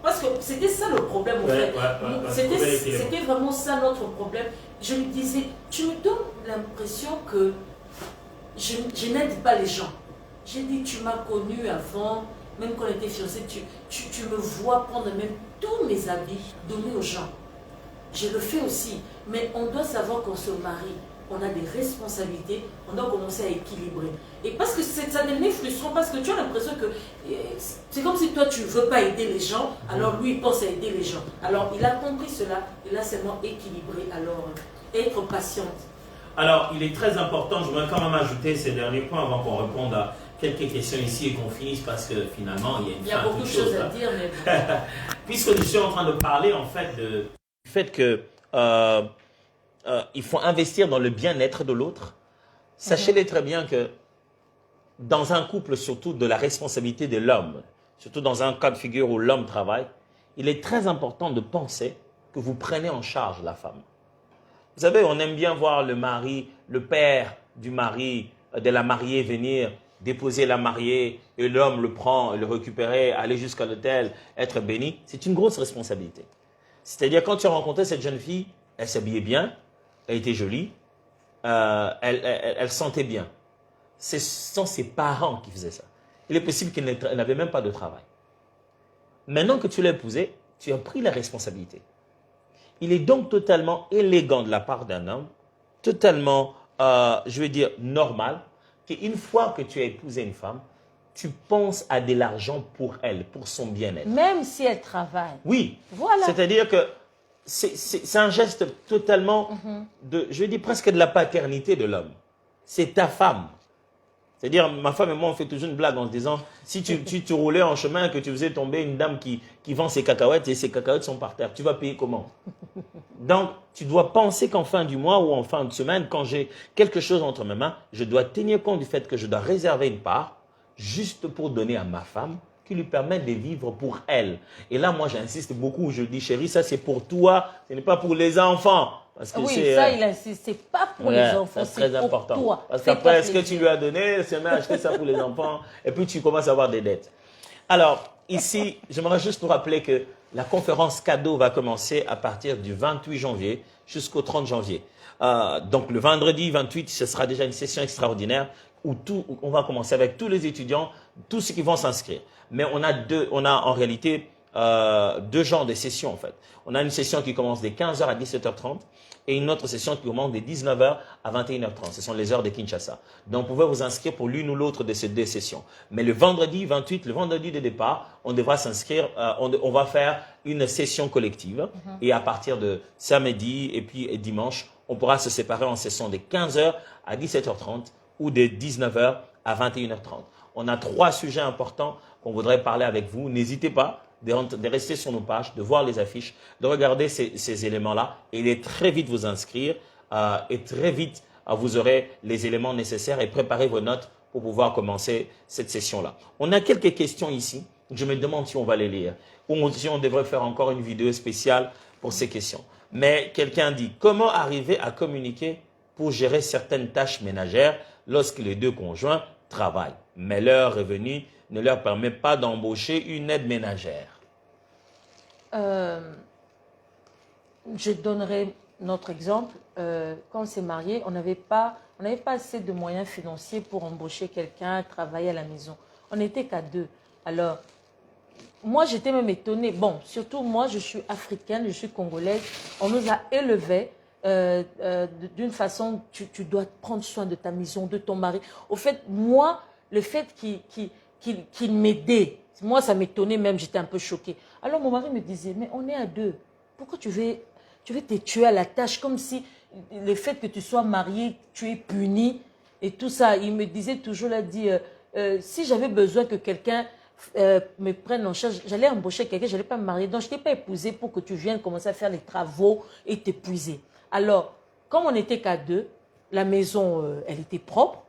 Parce que c'était ça le problème au fait. C'était vraiment ça notre problème. Je lui disais, tu me donnes l'impression que je n'aide pas les gens. J'ai dit, tu m'as connu avant, même quand on était fiancés, tu me vois prendre même tous mes habits, donner aux gens. Je le fais aussi, mais on doit savoir qu'on se marie. On a des responsabilités, on doit commencer à équilibrer. Et parce que ça devient frustrant, parce que tu as l'impression que c'est comme si toi tu ne veux pas aider les gens, alors lui il pense à aider les gens. Alors il a compris cela, il a seulement équilibré. Alors être patiente. Alors il est très important, je voudrais quand même ajouter ces derniers points avant qu'on réponde à quelques questions ici et qu'on finisse parce que finalement il y a beaucoup de choses à dire. Mais... Puisque je suis en train de parler en fait du fait que il faut investir dans le bien-être de l'autre. Sachez-le très bien que dans un couple, surtout de la responsabilité de l'homme, surtout dans un cas de figure où l'homme travaille, il est très important de penser que vous prenez en charge la femme. Vous savez, on aime bien voir le mari, le père du mari, de la mariée venir déposer la mariée et l'homme le prend, le récupérer, aller jusqu'à l'hôtel, être béni. C'est une grosse responsabilité. C'est-à-dire quand tu as rencontré cette jeune fille, elle s'habillait bien, elle était jolie, elle sentait bien. Ce sont ses parents qui faisaient ça. Il est possible qu'elle n'avait même pas de travail. Maintenant que tu l'as épousée, tu as pris la responsabilité. Il est donc totalement élégant de la part d'un homme, totalement, je veux dire, normal, qu'une fois que tu as épousé une femme, tu penses à de l'argent pour elle, pour son bien-être. Même si elle travaille. Oui. Voilà. C'est-à-dire que c'est un geste totalement, je veux dire presque de la paternité de l'homme. C'est ta femme. C'est-à-dire, ma femme et moi, on fait toujours une blague en se disant, si tu roulais en chemin et que tu faisais tomber une dame qui vend ses cacahuètes et ses cacahuètes sont par terre, tu vas payer comment? Donc, tu dois penser qu'en fin du mois ou en fin de semaine, quand j'ai quelque chose entre mes mains, je dois tenir compte du fait que je dois réserver une part juste pour donner à ma femme qui lui permet de vivre pour elle. Et là, moi, j'insiste beaucoup, je dis, chérie, ça c'est pour toi, ce n'est pas pour les enfants. Parce que oui, ça, il insiste, c'est pas pour les enfants, c'est très important. Pour toi. Parce qu'après, ce que tu lui as donné, c'est même acheter ça pour les enfants, et puis tu commences à avoir des dettes. Alors, ici, j'aimerais juste nous rappeler que la conférence cadeau va commencer à partir du 28 janvier jusqu'au 30 janvier. Donc, le vendredi 28, ce sera déjà une session extraordinaire où on va commencer avec tous les étudiants, tous ceux qui vont s'inscrire. Mais on a en réalité deux genres de sessions en fait. On a une session qui commence dès 15h à 17h30 et une autre session qui commence dès 19h à 21h30. Ce sont les heures de Kinshasa. Donc, vous pouvez vous inscrire pour l'une ou l'autre de ces deux sessions. Mais le vendredi 28, le vendredi de départ, on devra s'inscrire, on va faire une session collective. Et à partir de samedi et puis dimanche, on pourra se séparer en session de 15h à 17h30 ou de 19h à 21h30. On a 3 sujets importants qu'on voudrait parler avec vous, n'hésitez pas de rester sur nos pages, de voir les affiches, de regarder ces éléments-là et de très vite vous inscrire et très vite vous aurez les éléments nécessaires et préparez vos notes pour pouvoir commencer cette session-là. On a quelques questions ici. Je me demande si on va les lire ou si on devrait faire encore une vidéo spéciale pour ces questions. Mais quelqu'un dit, comment arriver à communiquer pour gérer certaines tâches ménagères lorsque les deux conjoints travaillent, mais leur revenu ne leur permet pas d'embaucher une aide ménagère? Je donnerai notre exemple. Quand on s'est mariés, on n'avait pas assez de moyens financiers pour embaucher quelqu'un, travailler à la maison. On n'était qu'à deux. Alors, moi, j'étais même étonnée. Bon, surtout moi, je suis africaine, je suis congolaise. On nous a élevés d'une façon, tu dois prendre soin de ta maison, de ton mari. Au fait, moi, le fait qu'il m'aidait, moi, ça m'étonnait même, j'étais un peu choquée. Alors, mon mari me disait, mais on est à deux. Pourquoi tu veux te tuer à la tâche comme si le fait que tu sois marié, tu es puni et tout ça. Il me disait toujours, si j'avais besoin que quelqu'un me prenne en charge, j'allais embaucher quelqu'un, je n'allais pas me marier. Donc, je ne t'ai pas épousé pour que tu viennes commencer à faire les travaux et t'épuiser. Alors, comme on n'était qu'à deux, la maison, elle était propre.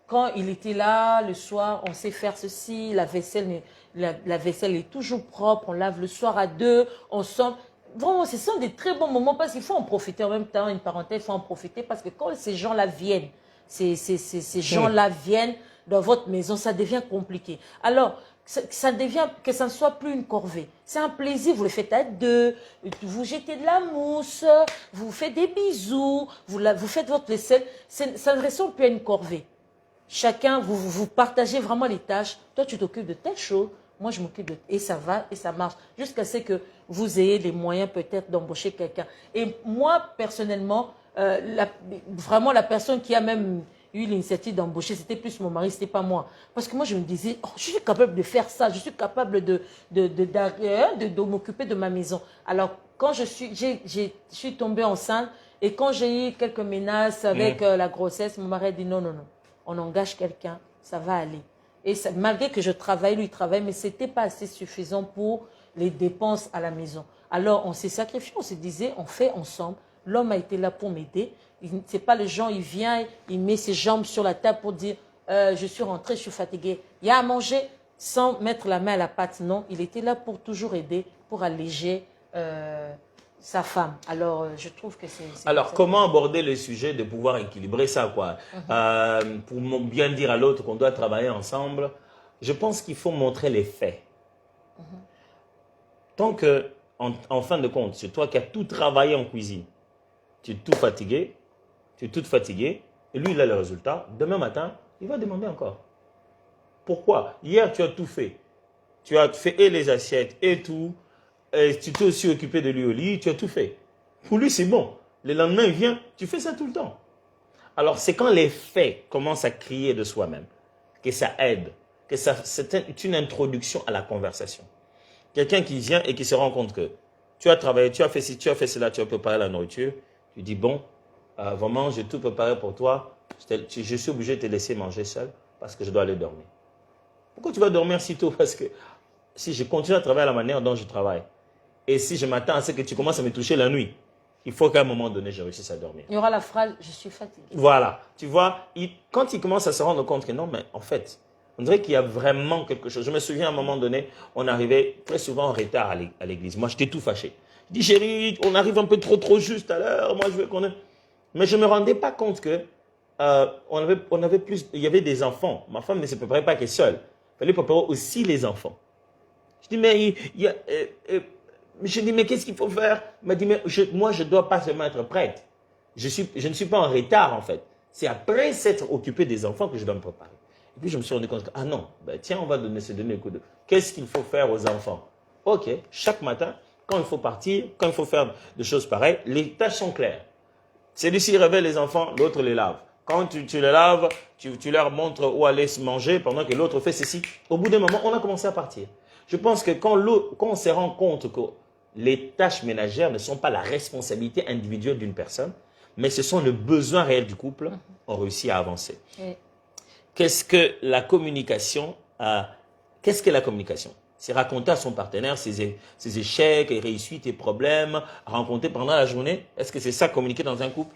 Quand il était là, le soir, on sait faire ceci, la vaisselle est toujours propre, on lave le soir à deux, ensemble. Bon, ce sont des très bons moments parce qu'il faut en profiter en même temps, une parenthèse, il faut en profiter parce que quand ces gens-là viennent, ces gens-là viennent dans votre maison, ça devient compliqué. Alors, ça devient que ça ne soit plus une corvée. C'est un plaisir, vous le faites à deux, vous jetez de la mousse, vous faites des bisous, vous faites votre vaisselle. Ça ne ressemble plus à une corvée. Chacun, vous partagez vraiment les tâches. Toi, tu t'occupes de telle chose, moi, je m'occupe de... Et ça va, et ça marche. Jusqu'à ce que vous ayez les moyens peut-être d'embaucher quelqu'un. Et moi, personnellement, vraiment la personne qui a même eu l'initiative d'embaucher, c'était plus mon mari, c'était pas moi. Parce que moi, je me disais, oh, je suis capable de faire ça, je suis capable de m'occuper de ma maison. Alors, quand je suis tombée enceinte, et quand j'ai eu quelques menaces avec la grossesse, mon mari a dit non, non, non. On engage quelqu'un, ça va aller. Et ça, malgré que je travaille, lui il travaille, mais ce n'était pas assez suffisant pour les dépenses à la maison. Alors on s'est sacrifié, on se disait, on fait ensemble. L'homme a été là pour m'aider. Ce n'est pas le genre, il vient, il met ses jambes sur la table pour dire je suis rentré, je suis fatigué. Il y a à manger sans mettre la main à la pâte. Non, il était là pour toujours aider, pour alléger sa femme. Alors, je trouve que c'est... Alors, comment aborder le sujet de pouvoir équilibrer ça, quoi? Pour bien dire à l'autre qu'on doit travailler ensemble, je pense qu'il faut montrer les faits. Tant que, en fin de compte, c'est toi qui as tout travaillé en cuisine, tu es tout fatigué, tu es toute fatiguée, et lui, il a le résultat, demain matin, il va demander encore. Pourquoi? Hier, tu as tout fait. Tu as fait et les assiettes et tout. Et tu t'es aussi occupé de lui au lit, tu as tout fait. Pour lui, c'est bon. Le lendemain, il vient, tu fais ça tout le temps. Alors, c'est quand les faits commencent à crier de soi-même que ça aide, que c'est une introduction à la conversation. Quelqu'un qui vient et qui se rend compte que tu as travaillé, tu as fait ci, tu as fait cela, tu as préparé la nourriture, tu dis, bon, vraiment, j'ai tout préparé pour toi, je suis obligé de te laisser manger seul parce que je dois aller dormir. Pourquoi tu vas dormir si tôt? Parce que si je continue à travailler à la manière dont je travaille, et si je m'attends à ce que tu commences à me toucher la nuit, il faut qu'à un moment donné, je réussisse à dormir. Il y aura la phrase « je suis fatigué ». Voilà. Tu vois, quand il commence à se rendre compte que non, mais en fait, on dirait qu'il y a vraiment quelque chose. Je me souviens à un moment donné, on arrivait très souvent en retard à l'église. Moi, j'étais tout fâché. Je dis, chérie, on arrive un peu trop juste à l'heure. Moi, je veux qu'on ait... Mais je ne me rendais pas compte que on avait plus... Il y avait des enfants. Ma femme ne se préparait pas qu'elle seule. Il fallait préparer aussi les enfants. Je dis, mais je dis, mais qu'est-ce qu'il faut faire? Il m'a dit, mais moi, je ne dois pas seulement être prête. Je ne suis pas en retard, en fait. C'est après s'être occupé des enfants que je dois me préparer. Et puis, je me suis rendu compte que, ah non, ben, tiens, on va se donner un coup de... Qu'est-ce qu'il faut faire aux enfants? Ok, chaque matin, quand il faut partir, quand il faut faire des choses pareilles, les tâches sont claires. Celui-ci réveille les enfants, l'autre les lave. Quand tu les laves, tu leur montres où aller se manger pendant que l'autre fait ceci. Au bout d'un moment, on a commencé à partir. Je pense que quand on se rend compte que les tâches ménagères ne sont pas la responsabilité individuelle d'une personne, mais ce sont le besoin réel du couple, on réussit à avancer. Qu'est-ce que la communication Qu'est-ce qu'est la communication? C'est raconter à son partenaire ses échecs, ses réussites et problèmes rencontrés pendant la journée. Est-ce que c'est ça communiquer dans un couple?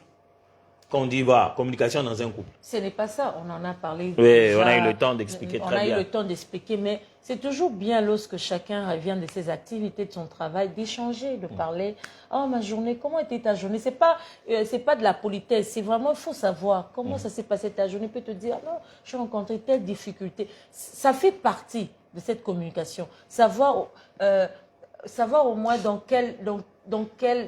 Quand on dit, voilà, communication dans un couple. Ce n'est pas ça, on en a parlé. Oui, déjà, on a eu le temps d'expliquer très bien. On a eu le temps d'expliquer, mais c'est toujours bien lorsque chacun revient de ses activités, de son travail, d'échanger, de parler. Oh, ma journée, comment était ta journée? C'est pas de la politesse, c'est vraiment, il faut savoir comment ça s'est passé ta journée. Il peut te dire, non, j'ai rencontré telle difficulté. Ça fait partie de cette communication. Savoir au moins dans quelles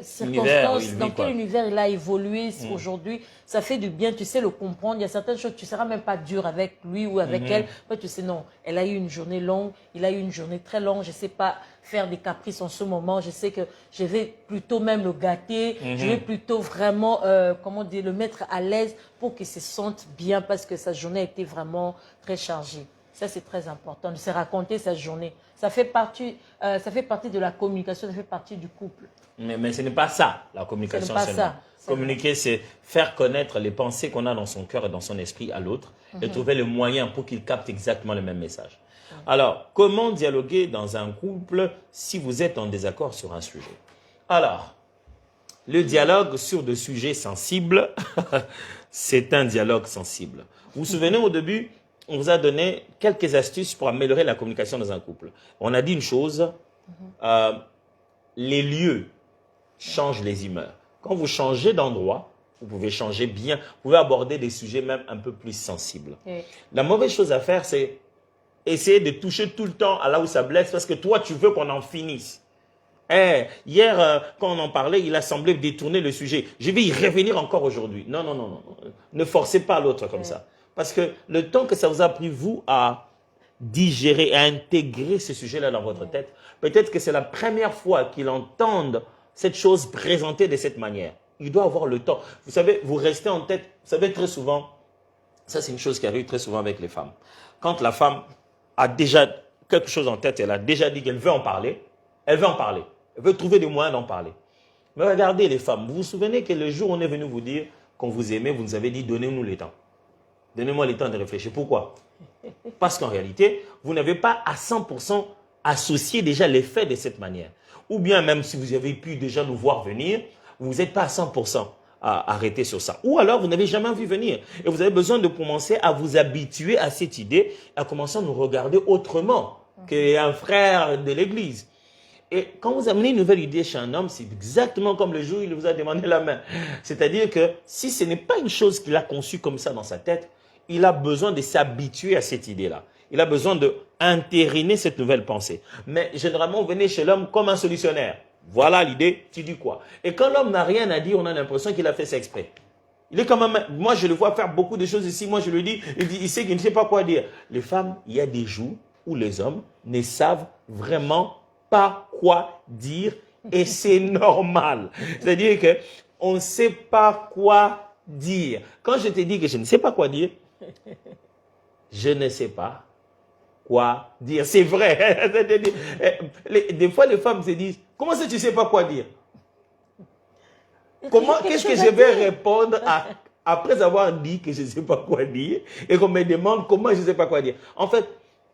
circonstances, dans quel univers il a évolué aujourd'hui. Ça fait du bien, tu sais le comprendre. Il y a certaines choses, tu ne seras même pas dur avec lui ou avec elle. Après, tu sais, non, elle a eu une journée longue, il a eu une journée très longue. Je ne sais pas faire des caprices en ce moment. Je sais que je vais plutôt même le gâter. Je vais plutôt vraiment, le mettre à l'aise pour qu'il se sente bien parce que sa journée a été vraiment très chargée. Ça, c'est très important, de se raconter sa journée. Ça fait partie de la communication, ça fait partie du couple. Mais ce n'est pas ça, la communication seulement. Ça. Communiquer, c'est faire connaître les pensées qu'on a dans son cœur et dans son esprit à l'autre et trouver le moyen pour qu'il capte exactement le même message. Alors, comment dialoguer dans un couple si vous êtes en désaccord sur un sujet? Alors, le dialogue sur des sujets sensibles, c'est un dialogue sensible. Vous vous souvenez au début, on vous a donné quelques astuces pour améliorer la communication dans un couple. On a dit une chose, les lieux changent les humeurs. Quand vous changez d'endroit, vous pouvez changer bien, vous pouvez aborder des sujets même un peu plus sensibles. Oui. La mauvaise chose à faire, c'est essayer de toucher tout le temps à là où ça blesse parce que toi, tu veux qu'on en finisse. Hier, quand on en parlait, il a semblé détourner le sujet. Je vais y revenir encore aujourd'hui. Non. Ne forcez pas l'autre comme ça. Parce que le temps que ça vous a pris, vous, à digérer, à intégrer ce sujet-là dans votre tête, peut-être que c'est la première fois qu'il entende cette chose présentée de cette manière. Il doit avoir le temps. Vous savez, vous restez en tête, vous savez très souvent, ça c'est une chose qui arrive très souvent avec les femmes. Quand la femme a déjà quelque chose en tête, elle a déjà dit qu'elle veut en parler, elle veut en parler. Elle veut trouver des moyens d'en parler. Mais regardez les femmes, vous vous souvenez que le jour où on est venu vous dire qu'on vous aimait, vous nous avez dit donnez-nous le temps. Donnez-moi le temps de réfléchir. Pourquoi? Parce qu'en réalité, vous n'avez pas à 100% associé déjà les faits de cette manière. Ou bien même si vous avez pu déjà nous voir venir, vous n'êtes pas à 100% à arrêter sur ça. Ou alors, vous n'avez jamais vu venir. Et vous avez besoin de commencer à vous habituer à cette idée, à commencer à nous regarder autrement qu'un frère de l'église. Et quand vous amenez une nouvelle idée chez un homme, c'est exactement comme le jour où il vous a demandé la main. C'est-à-dire que si ce n'est pas une chose qu'il a conçue comme ça dans sa tête, il a besoin de s'habituer à cette idée-là. Il a besoin d'entériner cette nouvelle pensée. Mais généralement, vous venez chez l'homme comme un solutionnaire. Voilà l'idée, tu dis quoi? Et quand l'homme n'a rien à dire, on a l'impression qu'il a fait ça exprès. Il est quand même, moi je le vois faire beaucoup de choses ici, moi je lui dis, il sait qu'il ne sait pas quoi dire. Les femmes, il y a des jours où les hommes ne savent vraiment pas quoi dire et c'est normal. C'est-à-dire qu'on ne sait pas quoi dire. Quand je te dis que je ne sais pas quoi dire, je ne sais pas quoi dire. C'est vrai. Des fois, les femmes se disent, comment ça tu ne sais pas quoi dire? Qu'est-ce que je vais répondre après avoir dit que je ne sais pas quoi dire et qu'on me demande comment je ne sais pas quoi dire? En fait,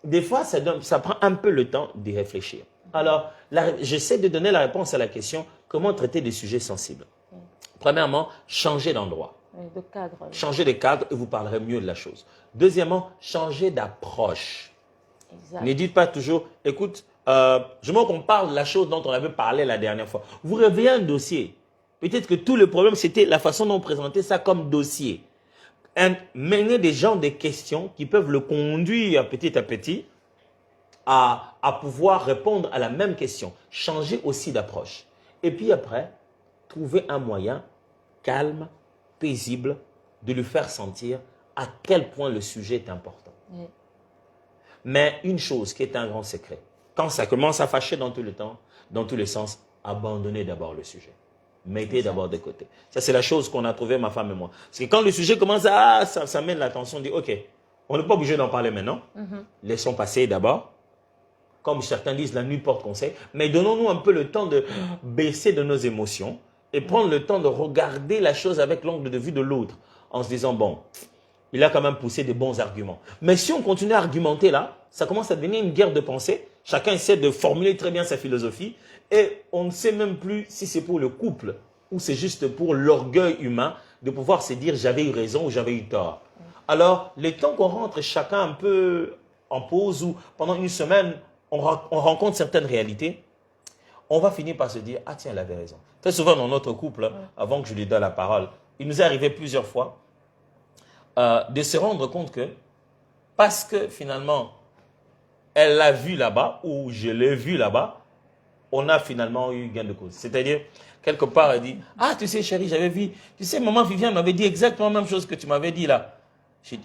des fois, ça prend un peu le temps d'y réfléchir. Alors, j'essaie de donner la réponse à la question, comment traiter des sujets sensibles? Premièrement, changer d'endroit. De cadre. Changer de cadre et vous parlerez mieux de la chose. Deuxièmement, changer d'approche. Ne dites pas toujours, écoute, je veux qu'on parle de la chose dont on avait parlé la dernière fois. Vous revenez un dossier. Peut-être que tout le problème, c'était la façon dont on présentait ça comme dossier. Mener des gens des questions qui peuvent le conduire à petit à pouvoir répondre à la même question. Changer aussi d'approche. Et puis après, trouver un moyen calme, paisible, de lui faire sentir à quel point le sujet est important. Oui. Mais une chose qui est un grand secret, quand ça commence à fâcher dans tout le temps, dans tous les sens, abandonnez d'abord le sujet. Mettez d'abord de côté. Ça, c'est la chose qu'on a trouvée, ma femme et moi. Parce que quand le sujet commence à... ça mène l'attention, on dit, OK, on n'est pas obligé d'en parler maintenant. Laissons passer d'abord. Comme certains disent, la nuit porte conseil. Mais donnons-nous un peu le temps de baisser de nos émotions et prendre le temps de regarder la chose avec l'angle de vue de l'autre. En se disant, bon, il a quand même poussé des bons arguments. Mais si on continue à argumenter là, ça commence à devenir une guerre de pensée. Chacun essaie de formuler très bien sa philosophie et on ne sait même plus si c'est pour le couple ou c'est juste pour l'orgueil humain de pouvoir se dire j'avais eu raison ou j'avais eu tort. Alors, les temps qu'on rentre chacun un peu en pause ou pendant une semaine, on rencontre certaines réalités, on va finir par se dire « Ah tiens, elle avait raison ». Très souvent dans notre couple, avant que je lui donne la parole, il nous est arrivé plusieurs fois de se rendre compte que parce que finalement, elle l'a vu là-bas ou je l'ai vu là-bas, on a finalement eu gain de cause. C'est-à-dire, quelque part, elle dit « Ah, tu sais chérie, j'avais vu, tu sais, maman Viviane m'avait dit exactement la même chose que tu m'avais dit là. »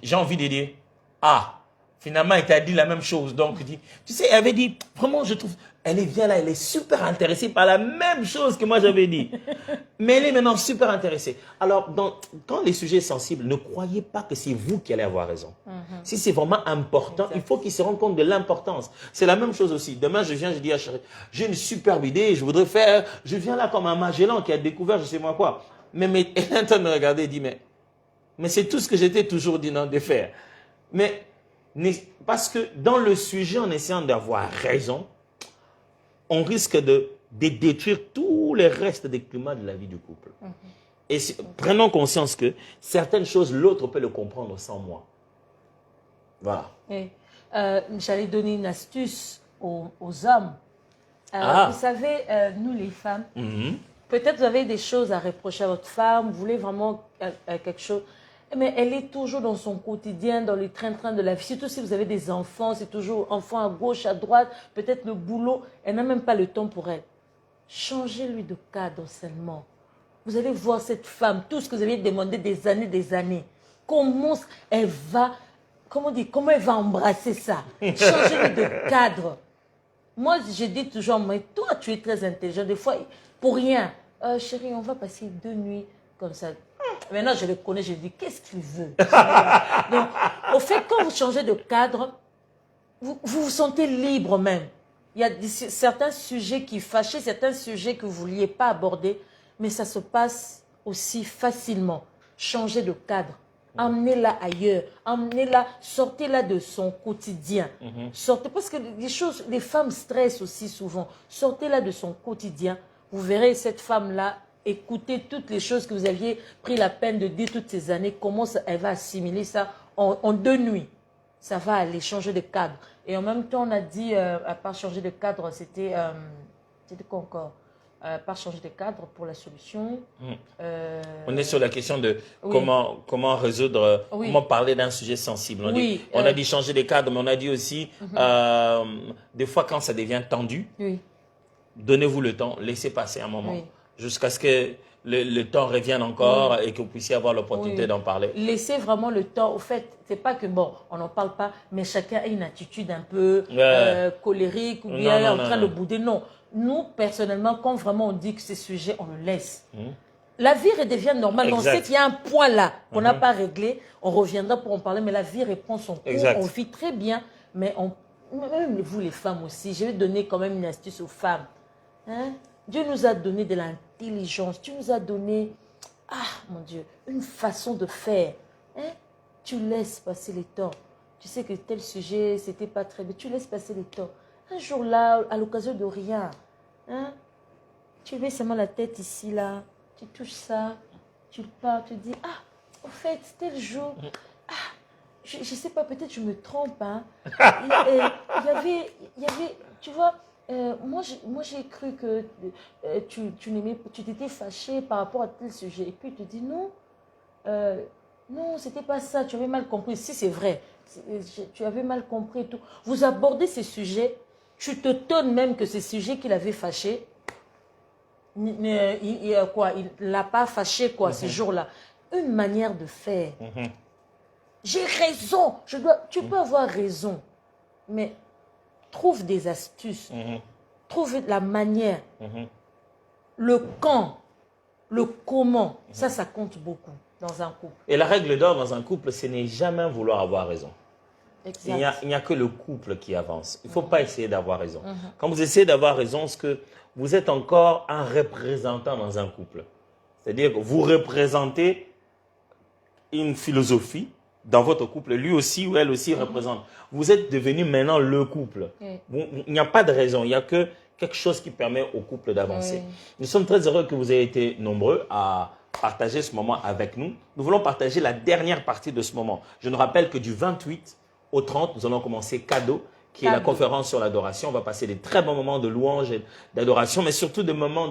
J'ai envie de dire « Ah, finalement, elle t'a dit la même chose. » Donc, tu sais, elle avait dit, vraiment, je trouve, elle est bien là, elle est super intéressée par la même chose que moi j'avais dit. Mais elle est maintenant super intéressée. Alors, quand les sujets sensibles, ne croyez pas que c'est vous qui allez avoir raison. Si c'est vraiment important, il faut qu'ils se rendent compte de l'importance. C'est la même chose aussi. Demain, je viens, je dis à chérie, j'ai une superbe idée, je voudrais faire, je viens là comme un Magellan qui a découvert je sais moi quoi. Mais elle est en train de me regarder et dit, mais c'est tout ce que j'étais toujours dit non, de faire. Mais parce que dans le sujet, en essayant d'avoir raison, on risque de détruire tous les restes des climats de la vie du couple. Et prenons conscience que certaines choses, l'autre peut le comprendre sans moi. Voilà. J'allais donner une astuce aux hommes. Vous savez, nous les femmes, peut-être vous avez des choses à reprocher à votre femme, vous voulez vraiment quelque chose, mais elle est toujours dans son quotidien, dans le train-train de la vie. Surtout si vous avez des enfants, c'est toujours enfants à gauche, à droite, peut-être le boulot. Elle n'a même pas le temps pour elle. Changez-lui de cadre seulement. Vous allez voir cette femme, tout ce que vous avez demandé des années, comment elle va, comment elle va embrasser ça. Changez-lui de cadre. Moi, je dis toujours, mais toi, tu es très intelligent. Des fois, pour rien. Chérie, on va passer 2 nuits comme ça. Maintenant, je le connais, je dis, qu'est-ce qu'il veut? Donc, au fait, quand vous changez de cadre, vous vous sentez libre même. Il y a certains sujets qui fâchent, certains sujets que vous ne vouliez pas aborder, mais ça se passe aussi facilement. Changez de cadre. Emmenez-la ailleurs. Emmenez-la, sortez-la de son quotidien. Sortez, parce que les femmes stressent aussi souvent. Sortez-la de son quotidien. Vous verrez cette femme-là, écoutez toutes les choses que vous aviez pris la peine de dire toutes ces années, comment elle va assimiler ça en 2 nuits. Ça va aller changer de cadre. Et en même temps, on a dit, à part changer de cadre, c'était quoi encore? Pas changer de cadre pour la solution. On est sur la question de comment résoudre, comment parler d'un sujet sensible. On a dit changer de cadre, mais on a dit aussi, des fois quand ça devient tendu, donnez-vous le temps, laissez passer un moment, jusqu'à ce que le temps revienne encore et que vous puissiez avoir l'opportunité d'en parler. Laissez vraiment le temps. Au fait, c'est pas que, bon, on n'en parle pas, mais chacun a une attitude un peu colérique ou bien en train de bouder. Non. Nous, personnellement, quand vraiment on dit que ces sujets, on le laisse. La vie redevient normale. On sait qu'il y a un point là qu'on n'a pas réglé. On reviendra pour en parler, mais la vie reprend son cours. On vit très bien. Mais même vous, les femmes aussi, je vais donner quand même une astuce aux femmes. Dieu nous a donné de l'intelligence. Dieu nous a donné, mon Dieu, une façon de faire. Tu laisses passer les temps. Tu sais que tel sujet, c'était pas très bien. Tu laisses passer les temps. Un jour là, à l'occasion de rien, tu mets seulement la tête ici, là, tu touches ça, tu pars, tu dis, au fait, tel jour, je ne sais pas, peut-être je me trompe, il y avait, tu vois, moi j'ai cru que tu t'étais fâché par rapport à tel sujet, et puis il te dit, non, c'était pas ça, tu avais mal compris. Si c'est vrai, tu avais mal compris et tout. Vous abordez ces sujets, tu te tonnes même que ces sujets qu'il avait fâchés, il l'a pas fâché ces jours-là. Une manière de faire. J'ai raison, tu peux avoir raison, mais trouve des astuces, trouve la manière, le quand, le comment, ça compte beaucoup dans un couple. Et la règle d'or dans un couple, ce n'est jamais vouloir avoir raison. Exact. Il n'y a que le couple qui avance. Il ne faut pas essayer d'avoir raison. Quand vous essayez d'avoir raison, c'est que vous êtes encore un représentant dans un couple. C'est-à-dire que vous représentez une philosophie dans votre couple, lui aussi ou elle aussi représente. Vous êtes devenu maintenant le couple. Il n'y a pas de raison, il n'y a que quelque chose qui permet au couple d'avancer. Nous sommes très heureux que vous ayez été nombreux à partager ce moment avec nous. Nous voulons partager la dernière partie de ce moment. Je nous rappelle que du 28 au 30, nous allons commencer cadeau, qui est la conférence sur l'adoration. On va passer des très bons moments de louange et d'adoration, mais surtout des moments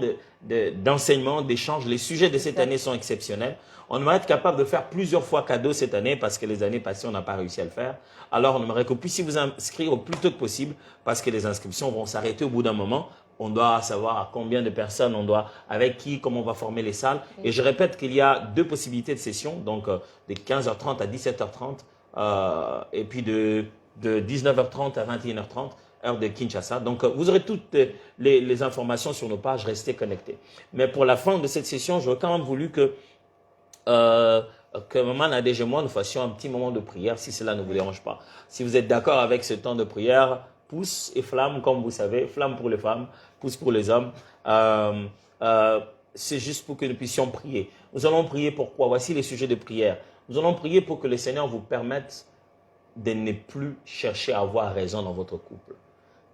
d'enseignement, d'échange. Les sujets de cette année sont exceptionnels. On aimerait être capable de faire plusieurs fois cadeau cette année parce que les années passées, on n'a pas réussi à le faire. Alors, on aimerait que vous puissiez vous inscrire au plus tôt que possible parce que les inscriptions vont s'arrêter au bout d'un moment. On doit savoir à combien de personnes on doit, avec qui, comment on va former les salles. Et je répète qu'il y a 2 possibilités de session, donc de 15h30 à 17h30 et puis de 19h30 à 21h30, heure de Kinshasa. Donc, vous aurez toutes les informations sur nos pages, restez connectés. Mais pour la fin de cette session, j'aurais quand même voulu que Maman Nadège et moi, nous fassions un petit moment de prière, si cela ne vous dérange pas. Si vous êtes d'accord avec ce temps de prière, pouce et flamme, comme vous savez, flamme pour les femmes, pouce pour les hommes. C'est juste pour que nous puissions prier. Nous allons prier pourquoi? Voici les sujets de prière. Nous allons prier pour que le Seigneur vous permette de ne plus chercher à avoir raison dans votre couple.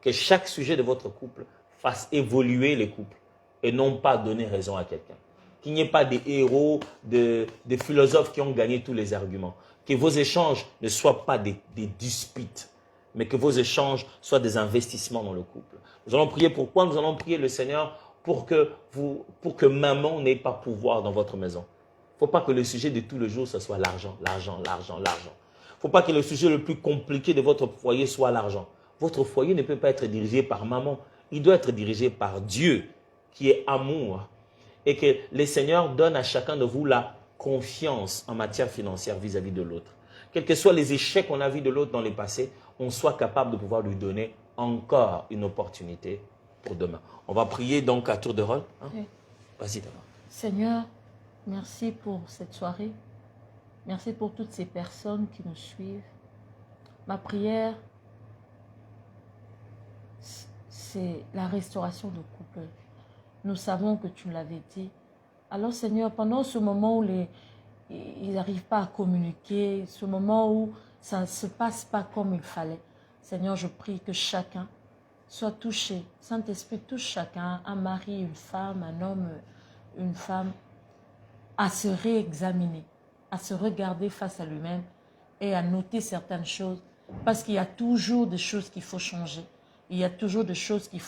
Que chaque sujet de votre couple fasse évoluer les couples et non pas donner raison à quelqu'un. Qu'il n'y ait pas des héros, des philosophes qui ont gagné tous les arguments. Que vos échanges ne soient pas des disputes, mais que vos échanges soient des investissements dans le couple. Nous allons prier pourquoi? Nous allons prier le Seigneur pour que maman n'ait pas pouvoir dans votre maison. Il ne faut pas que le sujet de tout le jour, ce soit l'argent, l'argent, l'argent, l'argent. Il ne faut pas que le sujet le plus compliqué de votre foyer soit l'argent. Votre foyer ne peut pas être dirigé par maman. Il doit être dirigé par Dieu, qui est amour. Et que le Seigneur donne à chacun de vous la confiance en matière financière vis-à-vis de l'autre. Quels que soient les échecs qu'on a vus de l'autre dans le passé, on soit capable de pouvoir lui donner encore une opportunité pour demain. On va prier donc à tour de rôle. Oui. Vas-y d'abord. Seigneur, merci pour cette soirée. Merci pour toutes ces personnes qui nous suivent. Ma prière, c'est la restauration de couple. Nous savons que tu l'avais dit. Alors Seigneur, pendant ce moment où ils n'arrivent pas à communiquer, ce moment où ça ne se passe pas comme il fallait, Seigneur, je prie que chacun soit touché. Saint-Esprit touche chacun, un mari, une femme, un homme, une femme, à se réexaminer, à se regarder face à lui-même et à noter certaines choses. Parce qu'il y a toujours des choses qu'il faut changer. Il y a toujours des choses qu'il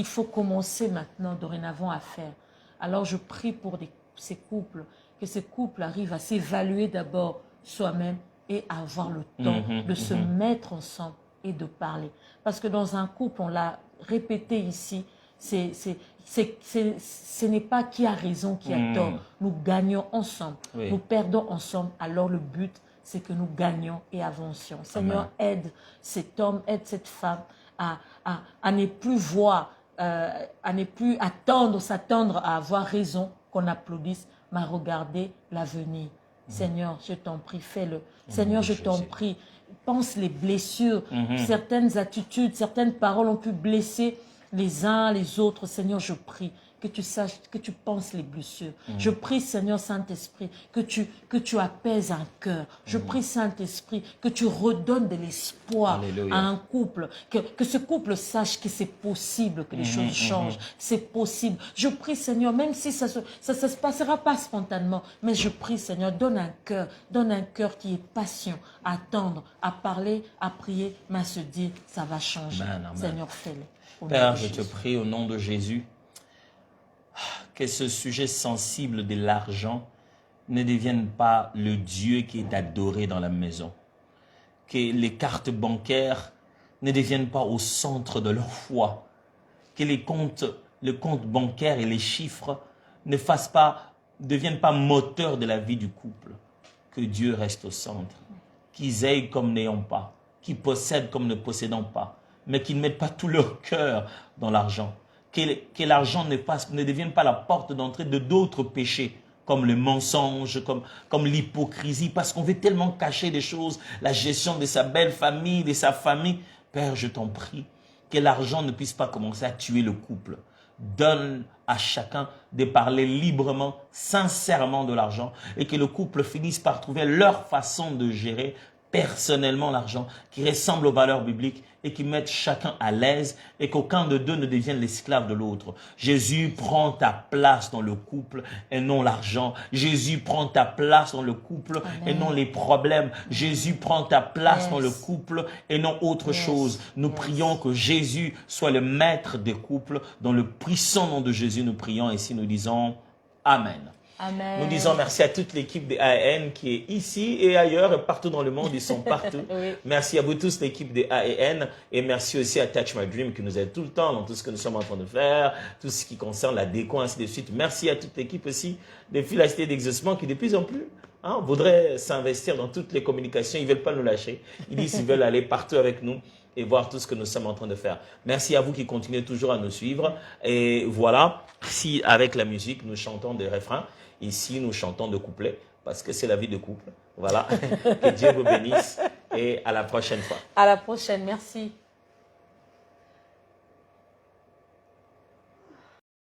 faut commencer maintenant, dorénavant, à faire. Alors je prie pour ces couples, que ces couples arrivent à s'évaluer d'abord soi-même et à avoir le temps de se mettre ensemble et de parler. Parce que dans un couple, on l'a répété ici, ce n'est pas qui a raison, qui a tort. Nous gagnons ensemble, nous perdons ensemble. Alors le but, c'est que nous gagnons et avancions. Seigneur, aide cet homme, aide cette femme à ne plus voir, à ne plus s'attendre à avoir raison, qu'on applaudisse, mais à regarder l'avenir. Seigneur, je t'en prie, fais-le. Seigneur, je t'en prie, pense les blessures, certaines attitudes, certaines paroles ont pu blesser les uns les autres. Seigneur, je prie que tu saches, que tu penses les blessures. Je prie, Seigneur Saint-Esprit, que tu apaises un cœur. Je prie, Saint-Esprit, que tu redonnes de l'espoir à un couple, que ce couple sache que c'est possible que les choses changent. C'est possible. Je prie, Seigneur, même si ça se passera pas spontanément, mais je prie, Seigneur, donne un cœur qui est patient, à attendre, à parler, à prier, mais à se dire, ça va changer. Amen. Seigneur, fais-le. Père, je te prie au nom de Jésus, que ce sujet sensible de l'argent ne devienne pas le Dieu qui est adoré dans la maison. Que les cartes bancaires ne deviennent pas au centre de leur foi. Que le compte bancaire et les chiffres ne deviennent pas moteurs de la vie du couple. Que Dieu reste au centre. Qu'ils aient comme n'ayant pas. Qu'ils possèdent comme ne possédant pas. Mais qu'ils ne mettent pas tout leur cœur dans l'argent. Que l'argent ne devienne pas la porte d'entrée de d'autres péchés, comme le mensonge, comme l'hypocrisie, parce qu'on veut tellement cacher des choses, la gestion de sa belle famille, de sa famille. Père, je t'en prie, que l'argent ne puisse pas commencer à tuer le couple. donne à chacun de parler librement, sincèrement de l'argent et que le couple finisse par trouver leur façon de gérer personnellement l'argent qui ressemble aux valeurs bibliques et qui mettent chacun à l'aise et qu'aucun de deux ne devienne l'esclave de l'autre. Jésus prend ta place dans le couple et non l'argent. Jésus prend ta place dans le couple et non les problèmes. Jésus prend ta place dans le couple et non autre chose. Nous prions que Jésus soit le maître des couples. Dans le puissant nom de Jésus, nous prions ici, nous disons Amen. Amen. Nous disons merci à toute l'équipe de AEN qui est ici et ailleurs, et partout dans le monde, ils sont partout. Oui. Merci à vous tous, l'équipe de AEN, et merci aussi à Touch My Dream qui nous aide tout le temps dans tout ce que nous sommes en train de faire, tout ce qui concerne la déco, ainsi de suite. Merci à toute l'équipe aussi de Philastélie d'Exaucement qui de plus en plus voudrait s'investir dans toutes les communications. Ils ne veulent pas nous lâcher. Ils disent qu'ils veulent aller partout avec nous et voir tout ce que nous sommes en train de faire. Merci à vous qui continuez toujours à nous suivre. Et voilà, si avec la musique, nous chantons des refrains, ici, nous chantons de couplets, parce que c'est la vie de couple. Voilà, que Dieu vous bénisse et à la prochaine fois. À la prochaine, merci.